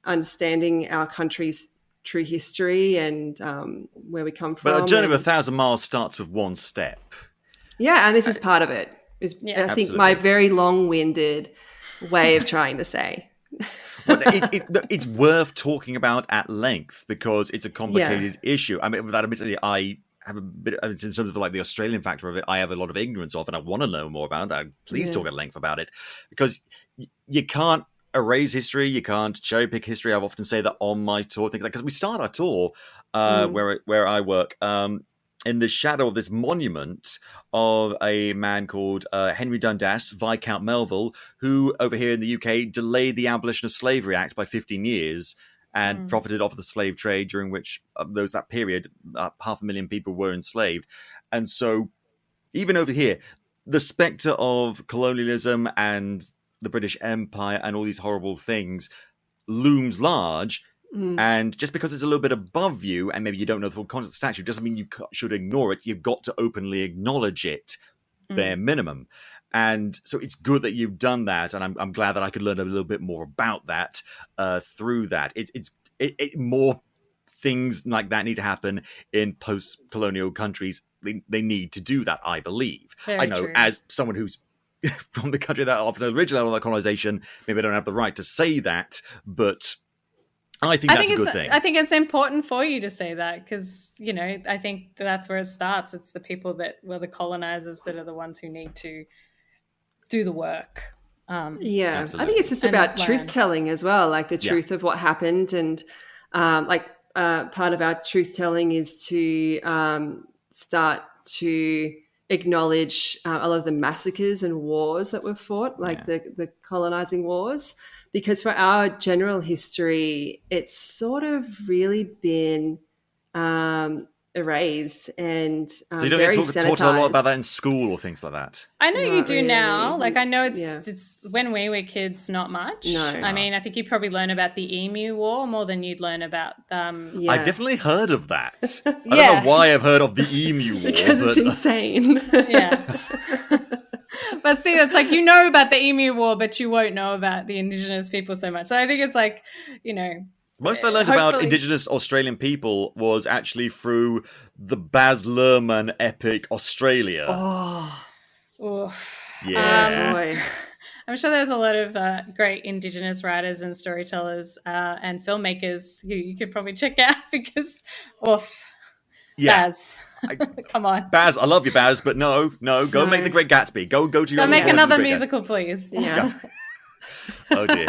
understanding our country's true history and where we come from. But a journey of 1,000 miles starts with one step. Yeah, and this is part of it. I think absolutely. my very long-winded way of trying to say. But it's worth talking about at length because it's a complicated issue. I mean, without admittedly, I have a bit, in terms of like the Australian factor of it, I have a lot of ignorance of, and I want to know more about it. Please talk at length about it, because you can't erase history, you can't cherry pick history. I've often say that on my tour, things like because we start our tour where I work in the shadow of this monument of a man called Henry Dundas, Viscount Melville, who over here in the UK delayed the Abolition of Slavery Act by 15 years. And profited off of the slave trade, during which that period, 500,000 people were enslaved. And so even over here, the spectre of colonialism and the British Empire and all these horrible things looms large. And just because it's a little bit above you and maybe you don't know the full context of the statue doesn't mean you should ignore it. You've got to openly acknowledge it, bare minimum. And so it's good that you've done that, and I'm glad that I could learn a little bit more about that through that. It's more things like that need to happen in post-colonial countries. They need to do that, I believe. Very I know, true. as someone who's from the country that often originally that colonization, maybe I don't have the right to say that, but I think that's a good thing. I think it's important for you to say that because, I think that's where it starts. It's the people that were the colonizers that are the ones who need to do the work. Absolutely. I think it's just about truth-telling as well, like the truth of what happened. And part of our truth-telling is to start to acknowledge a lot of the massacres and wars that were fought, like the colonizing wars. Because for our general history, it's sort of really been erased and so you don't very talk a lot about that in school or things like that. I know you do really. now. Like I know it's when we were kids, not much. No. I mean, I think you probably learn about the Emu War more than you'd learn about. I've definitely heard of that. I don't know why I've heard of the Emu War, because it's insane. Yeah. But see, it's like about the Emu War, but you won't know about the Indigenous people so much. So I think it's like, most I learned about Indigenous Australian people was actually through the Baz Luhrmann epic Australia. Oh, oof. Yeah. Boy. I'm sure there's a lot of great Indigenous writers and storytellers and filmmakers who you could probably check out because, oof. Yeah. Baz. Come on. Baz, I love you, Baz, but no, go make The Great Gatsby. Go to your Go make version of another The Great musical, please. Yeah. Oh dear.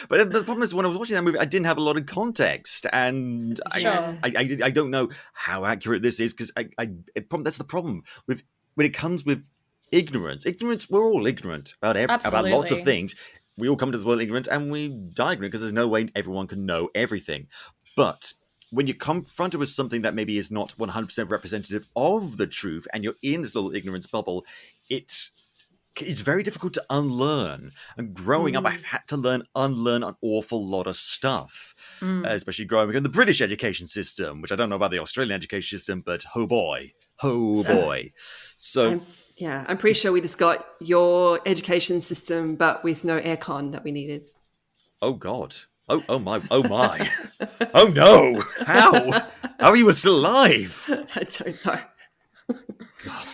But the problem is, when I was watching that movie, I didn't have a lot of context, and Sure. I don't know how accurate this is, because that's the problem with when it comes with ignorance. Ignorance, we're all ignorant about lots of Absolutely. things. We all come to this world ignorant, and we die ignorant because there's no way everyone can know everything. But when you're confronted with something that maybe is not 100% representative of the truth, and you're in this little ignorance bubble, it's very difficult to unlearn. And growing up, I've had to unlearn an awful lot of stuff, especially growing up in the British education system, which I don't know about the Australian education system, but oh boy. So I'm pretty sure we just got your education system, but with no aircon that we needed. oh God. Oh my. Oh no. How are you still alive? I don't know. God.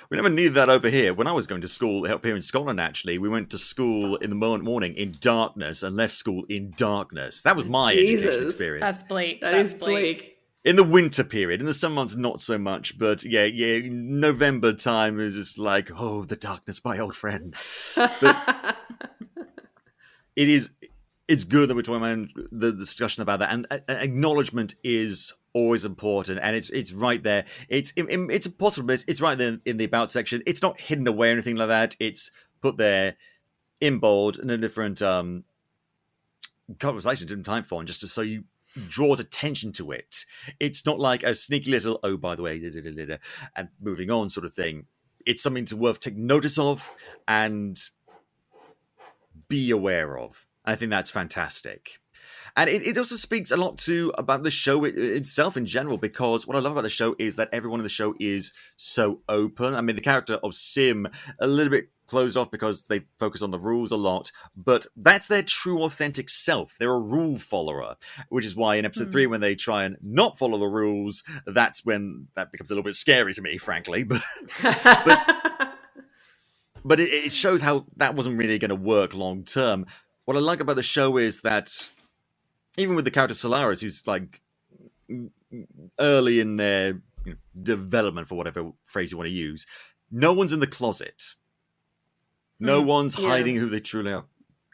We never needed that over here. When I was going to school up here in Scotland, actually, we went to school in the morning in darkness and left school in darkness. That was my education experience. That's bleak. That is bleak. In the winter period, in the summer months, not so much. But yeah, November time is just like, oh, the darkness, my old friend. But it's good that we're talking about the discussion about that, and acknowledgement is always important, and it's right there. It's impossible. It's right there in the about section. It's not hidden away or anything like that. It's put there in bold in a different conversation, different time font, just so you draws attention to it. It's not like a sneaky little, oh, by the way, and moving on sort of thing. It's something to worth taking notice of and be aware of. I think that's fantastic. And it also speaks a lot about the show itself in general, because what I love about the show is that everyone in the show is so open. I mean, the character of Sim, a little bit closed off because they focus on the rules a lot, but that's their true, authentic self. They're a rule follower, which is why in episode 3, when they try and not follow the rules, that's when that becomes a little bit scary to me, frankly. But it shows how that wasn't really going to work long term. What I like about the show is that even with the character Solaris, who's like early in their development, for whatever phrase you want to use, no one's in the closet. No one's hiding who they truly are.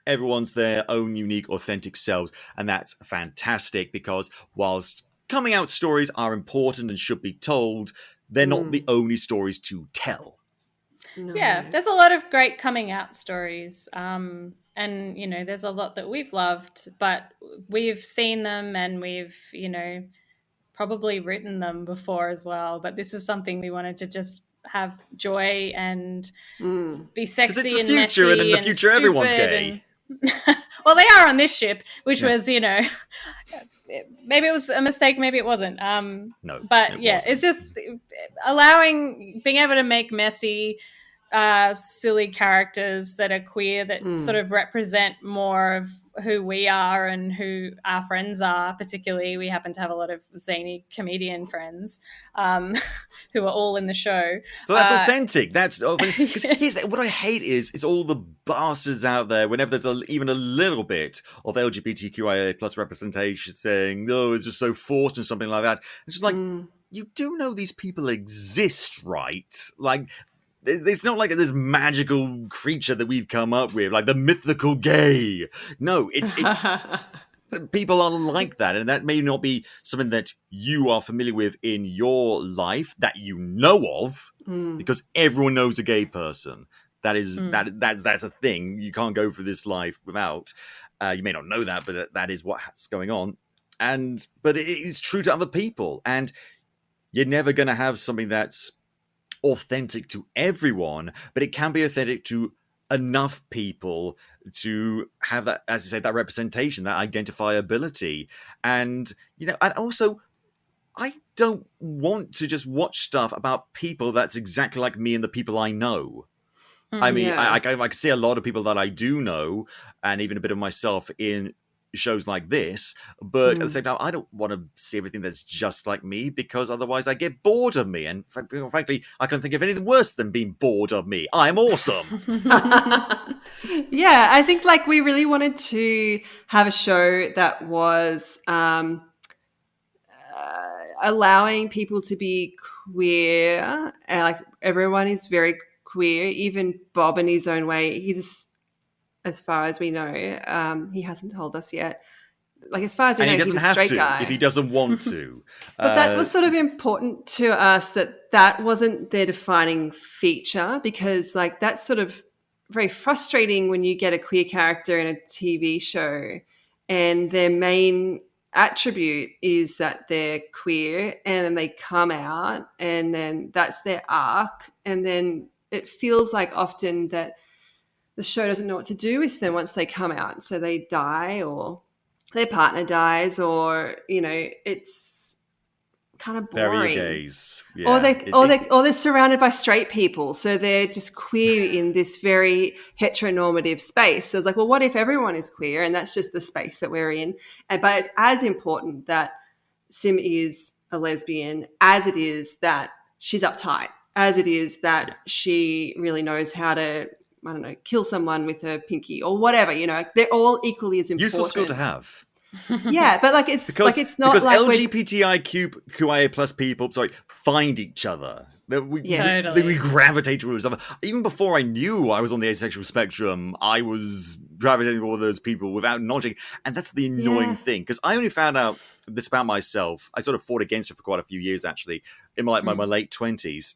Everyone's their own unique, authentic selves. And that's fantastic, because whilst coming out stories are important and should be told, they're not the only stories to tell. No. Yeah, there's a lot of great coming out stories. And, there's a lot that we've loved, but we've seen them and we've, probably written them before as well. But this is something we wanted to just have joy and be sexy and messy. And in the future, everyone's gay. Well, they are on this ship, which was, maybe it was a mistake, maybe it wasn't. No, but it yeah, wasn't. it's just being able to make messy, silly characters that are queer, that sort of represent more of who we are and who our friends are. Particularly, we happen to have a lot of zany comedian friends who are all in the show. So that's authentic. That's authentic. What I hate is it's all the bastards out there. Whenever there's even a little bit of LGBTQIA plus representation, saying, "Oh, it's just so forced" and something like that. It's just like, you do know these people exist, right? Like, it's not like this magical creature that we've come up with, like the mythical gay. No, it's people are like that, and that may not be something that you are familiar with in your life that you know of, because everyone knows a gay person. That is that's a thing. You can't go through this life without. You may not know that, but that is what's going on. But it is true to other people, and you're never going to have something that's authentic to everyone, but it can be authentic to enough people to have that, as you say, that representation, that identifiability. And and also, I don't want to just watch stuff about people that's exactly like me and the people I know. I mean, I can see a lot of people that I do know, and even a bit of myself in shows like this, but at the same time, I don't want to see everything that's just like me, because otherwise I get bored of me. And frankly, I can't think of anything worse than being bored of me. I'm awesome. Yeah, I think we really wanted to have a show that was allowing people to be queer, like everyone is very queer, even Bob in his own way. He's, as far as we know, he hasn't told us yet. Like, as far as we And know, he doesn't he's a have straight to guy. if he doesn't want to. But that was sort of important to us, that wasn't their defining feature, because like that's sort of very frustrating when you get a queer character in a TV show and their main attribute is that they're queer, and then they come out and then that's their arc, and then it feels like often that the show doesn't know what to do with them once they come out. So they die, or their partner dies, or, you know, it's kind of boring. Bury your gaze. Yeah. Or they're surrounded by straight people, so they're just queer in this very heteronormative space. So it's like, well, what if everyone is queer and that's just the space that we're in? But it's as important that Sim is a lesbian as it is that she's uptight, as it is that she really knows how to, I don't know, kill someone with her pinky or whatever. You know, they're all equally as important. Useful skill to have. Yeah, but like it's not because like LGBTIQIA plus people, find each other. We gravitate towards each other. Even before I knew I was on the asexual spectrum, I was gravitating towards those people without acknowledging. And that's the annoying thing, because I only found out this about myself. I sort of fought against it for quite a few years, actually, in my late 20s.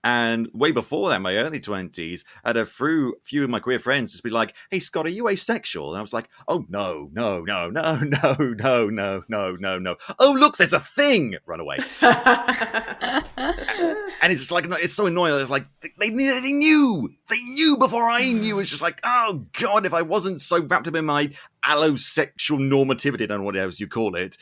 And way before that, my early 20s, I had a few of my queer friends just be like, "Hey, Scott, are you asexual?" And I was like, "Oh, no. Oh, look, there's a thing!" Run away. And it's just like, it's so annoying. It's like, they knew before I knew. It's just like, oh, God, if I wasn't so wrapped up in my allosexual normativity, I don't know what else you call it.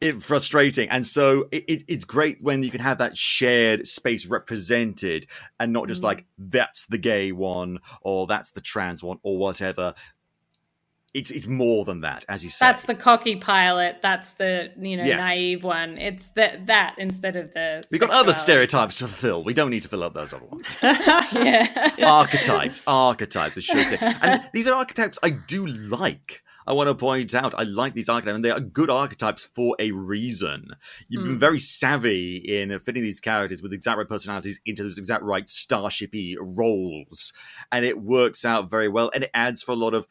It's frustrating. And so it's great when you can have that shared space represented and not just like, that's the gay one or that's the trans one or whatever. It's more than that, as you say. That's the cocky pilot. That's the, naive one. It's that instead of the We've got other stereotypes to fulfill. We don't need to fill up those other ones. Yeah. Archetypes, I should say. And these are archetypes I do like. I want to point out, I like these archetypes, and they are good archetypes for a reason. You've been very savvy in fitting these characters with exact right personalities into those exact right Starship-y roles. And it works out very well, and it adds for a lot of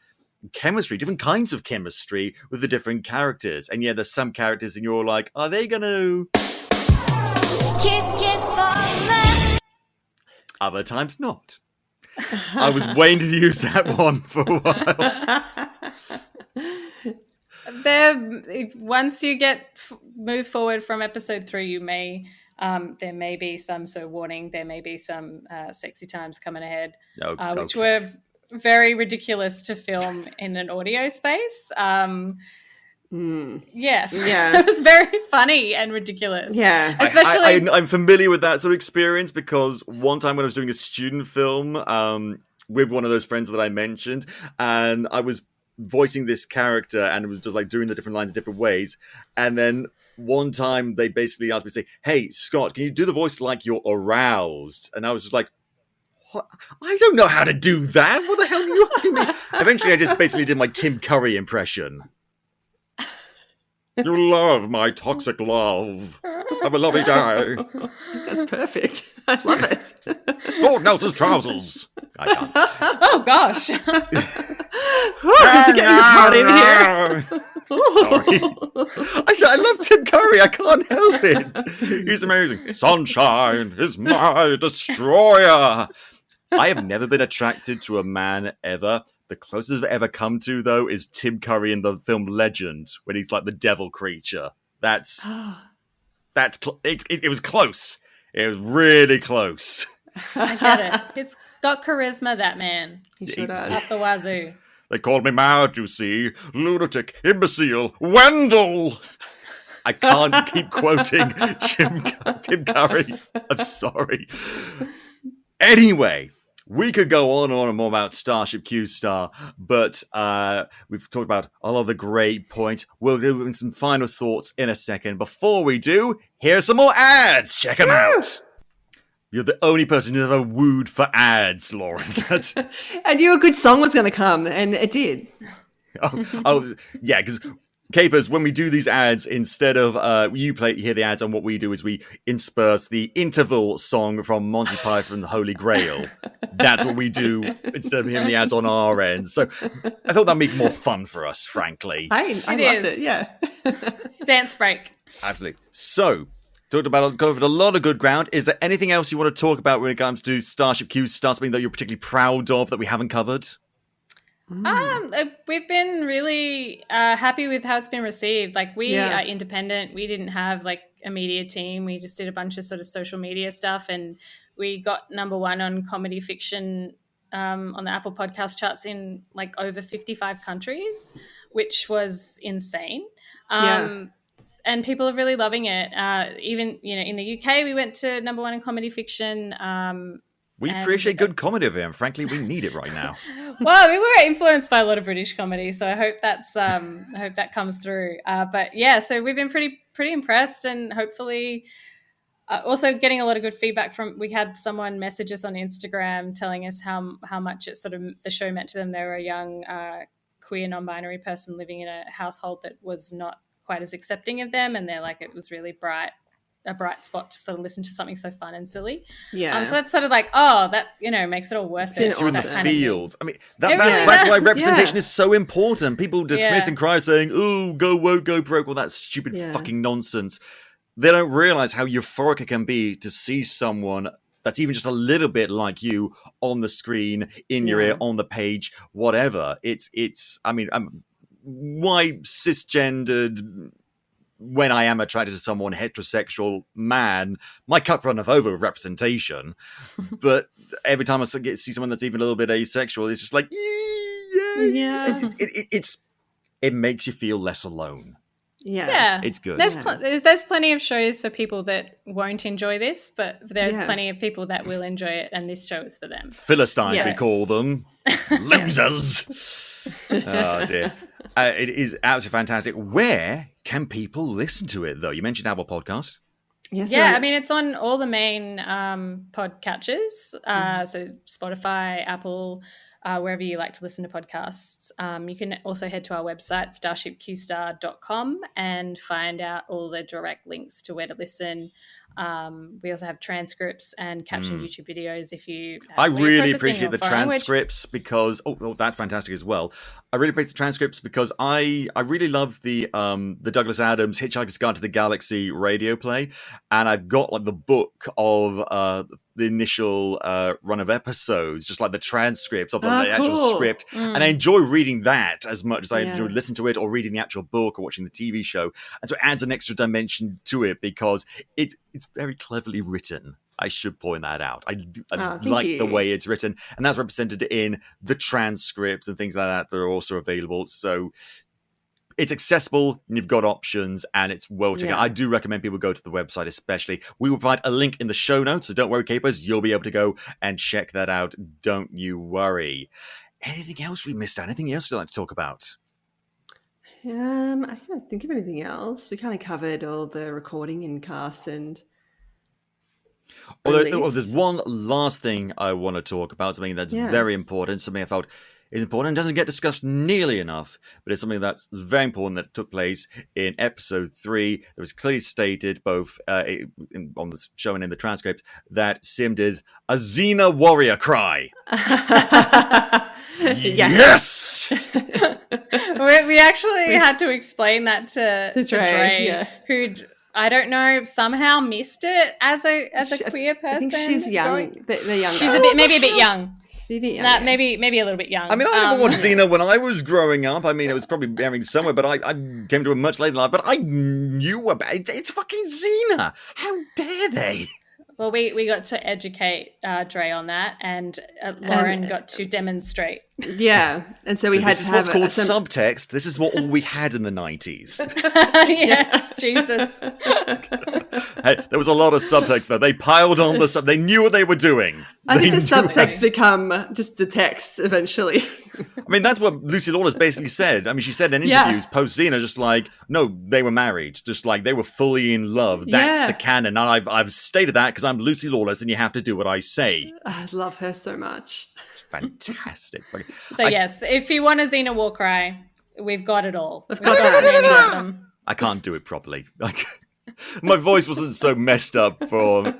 chemistry, different kinds of chemistry with the different characters. And yeah, there's some characters and you're like, are they gonna kiss for me? Other times not. I was waiting to use that one for a while. Once you move forward from episode 3, there may be some, so warning, there may be some sexy times coming ahead, which were very ridiculous to film in an audio space. Yeah. It was very funny and ridiculous. Yeah. Especially I'm familiar with that sort of experience because one time when I was doing a student film with one of those friends that I mentioned, and I was voicing this character and it was just like doing the different lines in different ways. And then one time they basically asked me to say, "Hey, Scott, can you do the voice like you're aroused?" And I was just like, what? I don't know how to do that. What the hell are you asking me? Eventually, I just basically did my Tim Curry impression. You love my toxic love. Have a lovely day. That's perfect. I love it. Lord Nelson's trousers. I can't. Oh, gosh. This is getting hot in here. Sorry. I love Tim Curry. I can't help it. He's amazing. Sunshine is my destroyer. I have never been attracted to a man ever. The closest I've ever come to, though, is Tim Curry in the film Legend, when he's like the devil creature. It was close. It was really close. I get it. He's got charisma, that man. He sure does. Up the wazoo. They called me mad, you see. Lunatic, imbecile, Wendell. I can't keep quoting Tim Curry. I'm sorry. Anyway, we could go on and on and more about Starship Q-Star, but we've talked about all of the great points. We'll do some final thoughts in a second. Before we do, here's some more ads. Check them out. You're the only person who's ever wooed for ads, Lauren. I knew a good song was going to come, and it did. Oh yeah, because Capers, when we do these ads, instead of you hear the ads, and what we do is we intersperse the interval song from Monty Python, The Holy Grail. That's what we do instead of hearing the ads on our end. So I thought that'd make more fun for us, frankly. I loved it, yeah. Dance break. Absolutely. So, covered a lot of good ground. Is there anything else you want to talk about when it comes to Starship Q-Star, something that you're particularly proud of that we haven't covered? We've been really happy with how it's been received. Like, we are independent. We didn't have like a media team. We just did a bunch of sort of social media stuff, and we got #1 on comedy fiction on the Apple podcast charts in like over 55 countries, which was insane. And people are really loving it. Even, in the UK, we went to #1 in comedy fiction. We appreciate good comedy over here, and frankly, we need it right now. Well, we were influenced by a lot of British comedy, so I hope that's I hope that comes through. But yeah, so we've been pretty impressed, and hopefully also getting a lot of good feedback from. We had someone message us on Instagram telling us how much it sort of the show meant to them. They were a young queer non-binary person living in a household that was not quite as accepting of them, and they're like, it was really a bright spot to sort of listen to something so fun and silly. Yeah. So that's sort of like, that, makes it all worth it. It's in the field. I mean, that's why representation is so important. People dismiss and cry saying, "Oh, go woke, go broke," all that stupid fucking nonsense. They don't realize how euphoric it can be to see someone that's even just a little bit like you on the screen, in your ear, on the page, whatever. Why cisgendered, when I am attracted to someone heterosexual man, my cup runneth over with representation. But every time I see someone that's even a little bit asexual, it's just like, it makes you feel less alone. Yeah, it's good. There's plenty of shows for people that won't enjoy this, but there's plenty of people that will enjoy it, and this show is for them. Philistines, we call them. Losers. Oh dear. It is absolutely fantastic. Where can people listen to it, though? You mentioned Apple Podcasts. Yes, yeah, I mean, it's on all the main podcatchers, so Spotify, Apple, wherever you like to listen to podcasts. You can also head to our website, starshipqstar.com, and find out all the direct links to where to listen. We also have transcripts and captioned YouTube videos. I really appreciate the transcripts because that's fantastic as well. I really appreciate the transcripts because I really love the Douglas Adams Hitchhiker's Guide to the Galaxy radio play, and I've got like the book of the initial run of episodes, just like the transcripts of the actual script, and I enjoy reading that as much as I enjoy listening to it or reading the actual book or watching the TV show, and so it adds an extra dimension to it because it's very cleverly written. I should point that out. I like the way it's written, and that's represented in the transcripts and things like that that are also available. So it's accessible, and you've got options, and it's well together. I do recommend people go to the website, especially. We will provide a link in the show notes, so don't worry, Capers. You'll be able to go and check that out. Don't you worry. Anything else we missed out? Anything else you'd like to talk about? I can't think of anything else. We kind of covered all the recording and casts and there's one last thing I want to talk about, something that's very important, something I felt is important and doesn't get discussed nearly enough, but it's something that's very important that took place in episode 3. That was clearly stated both on the show and in the transcript that Sim did a Xena warrior cry. Yes! We actually had to explain that to Dre, who'd, I don't know, somehow missed it as a queer person. I think she's young. They're younger. She's maybe a bit young. Maybe a little bit young. I mean, I never watched Xena when I was growing up. I mean, it was probably airing somewhere, but I came to it much later in life. But I knew about it. It's fucking Xena. How dare they? Well, we got to educate Dre on that, and Lauren got to demonstrate. Yeah, and so we had to have what's called subtext. This is what all we had in the 90s. Yes, Jesus. Hey, there was a lot of subtext though. They piled on the They knew what they were doing. I think the subtext become just the text eventually. I mean, that's what Lucy Lawless basically said. I mean, she said in interviews post Xena, just like, no, they were married, just like they were fully in love. That's the canon, and I've stated that because I'm Lucy Lawless, and you have to do what I say. I love her so much. Fantastic. So yes, if you want a Xena war cry, we've got it all. We've We've got got that. many of them. I can't do it properly. Like, my voice wasn't so messed up for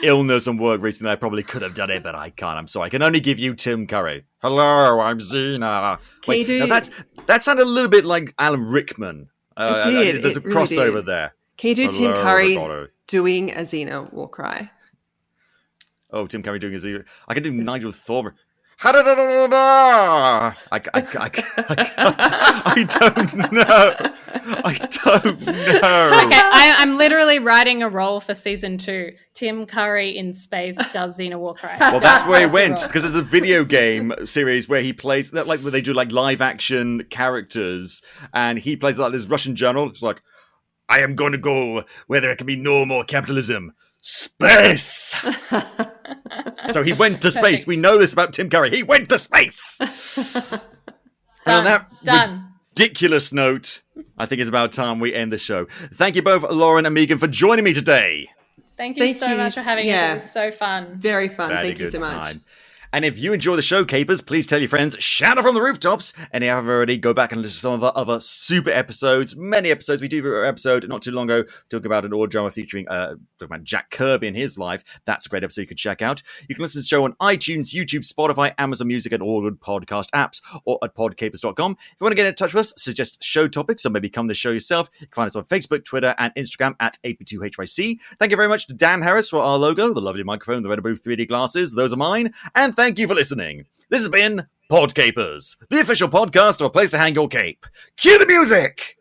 illness and work recently. I probably could have done it, but I can't. I'm sorry. I can only give you Tim Curry. Hello, I'm Xena. Can you do- now that sounded a little bit like Alan Rickman. It did. There's a It really crossover did. there. Can you do Tim Hello, Curry everybody. doing a Xena war cry? Oh, Tim Curry doing his. I can do Nigel Thorne. I don't know. I don't know. Okay, I'm literally writing a role for season 2. Tim Curry in space does Xena Warcry. Well, that's where he That's the went role. because there's a video game series where he plays that, like where they do like live action characters, and he plays like this Russian general. It's like, I am going to go where there can be no more capitalism. Space. So he went to space. Perfect. We know this about Tim Curry. He went to space. And on that Done. ridiculous note, I think it's about time we end the show. Thank you both, Lauren and Meegan, for joining me today. Thank you Thank so you. much for having us. Yeah. It was so fun. Very fun. Very Thank you good so much. time. And if you enjoy the show, Capers, please tell your friends, shout it from the rooftops. And if you haven't already, go back and listen to some of our other super episodes. Many episodes. We do an episode not too long ago talking about an audio drama featuring talking about Jack Kirby and his life. That's a great episode you can check out. You can listen to the show on iTunes, YouTube, Spotify, Amazon Music, and all good podcast apps, or at podcapers.com. If you want to get in touch with us, suggest show topics, or maybe come to the show yourself, you can find us on Facebook, Twitter, and Instagram at AP2HYC. Thank you very much to Dan Harris for our logo, the lovely microphone, the red and blue 3D glasses. Those are mine. And thank you for listening. This has been Podcapers, the official podcast of a place to hang your cape. Cue the music!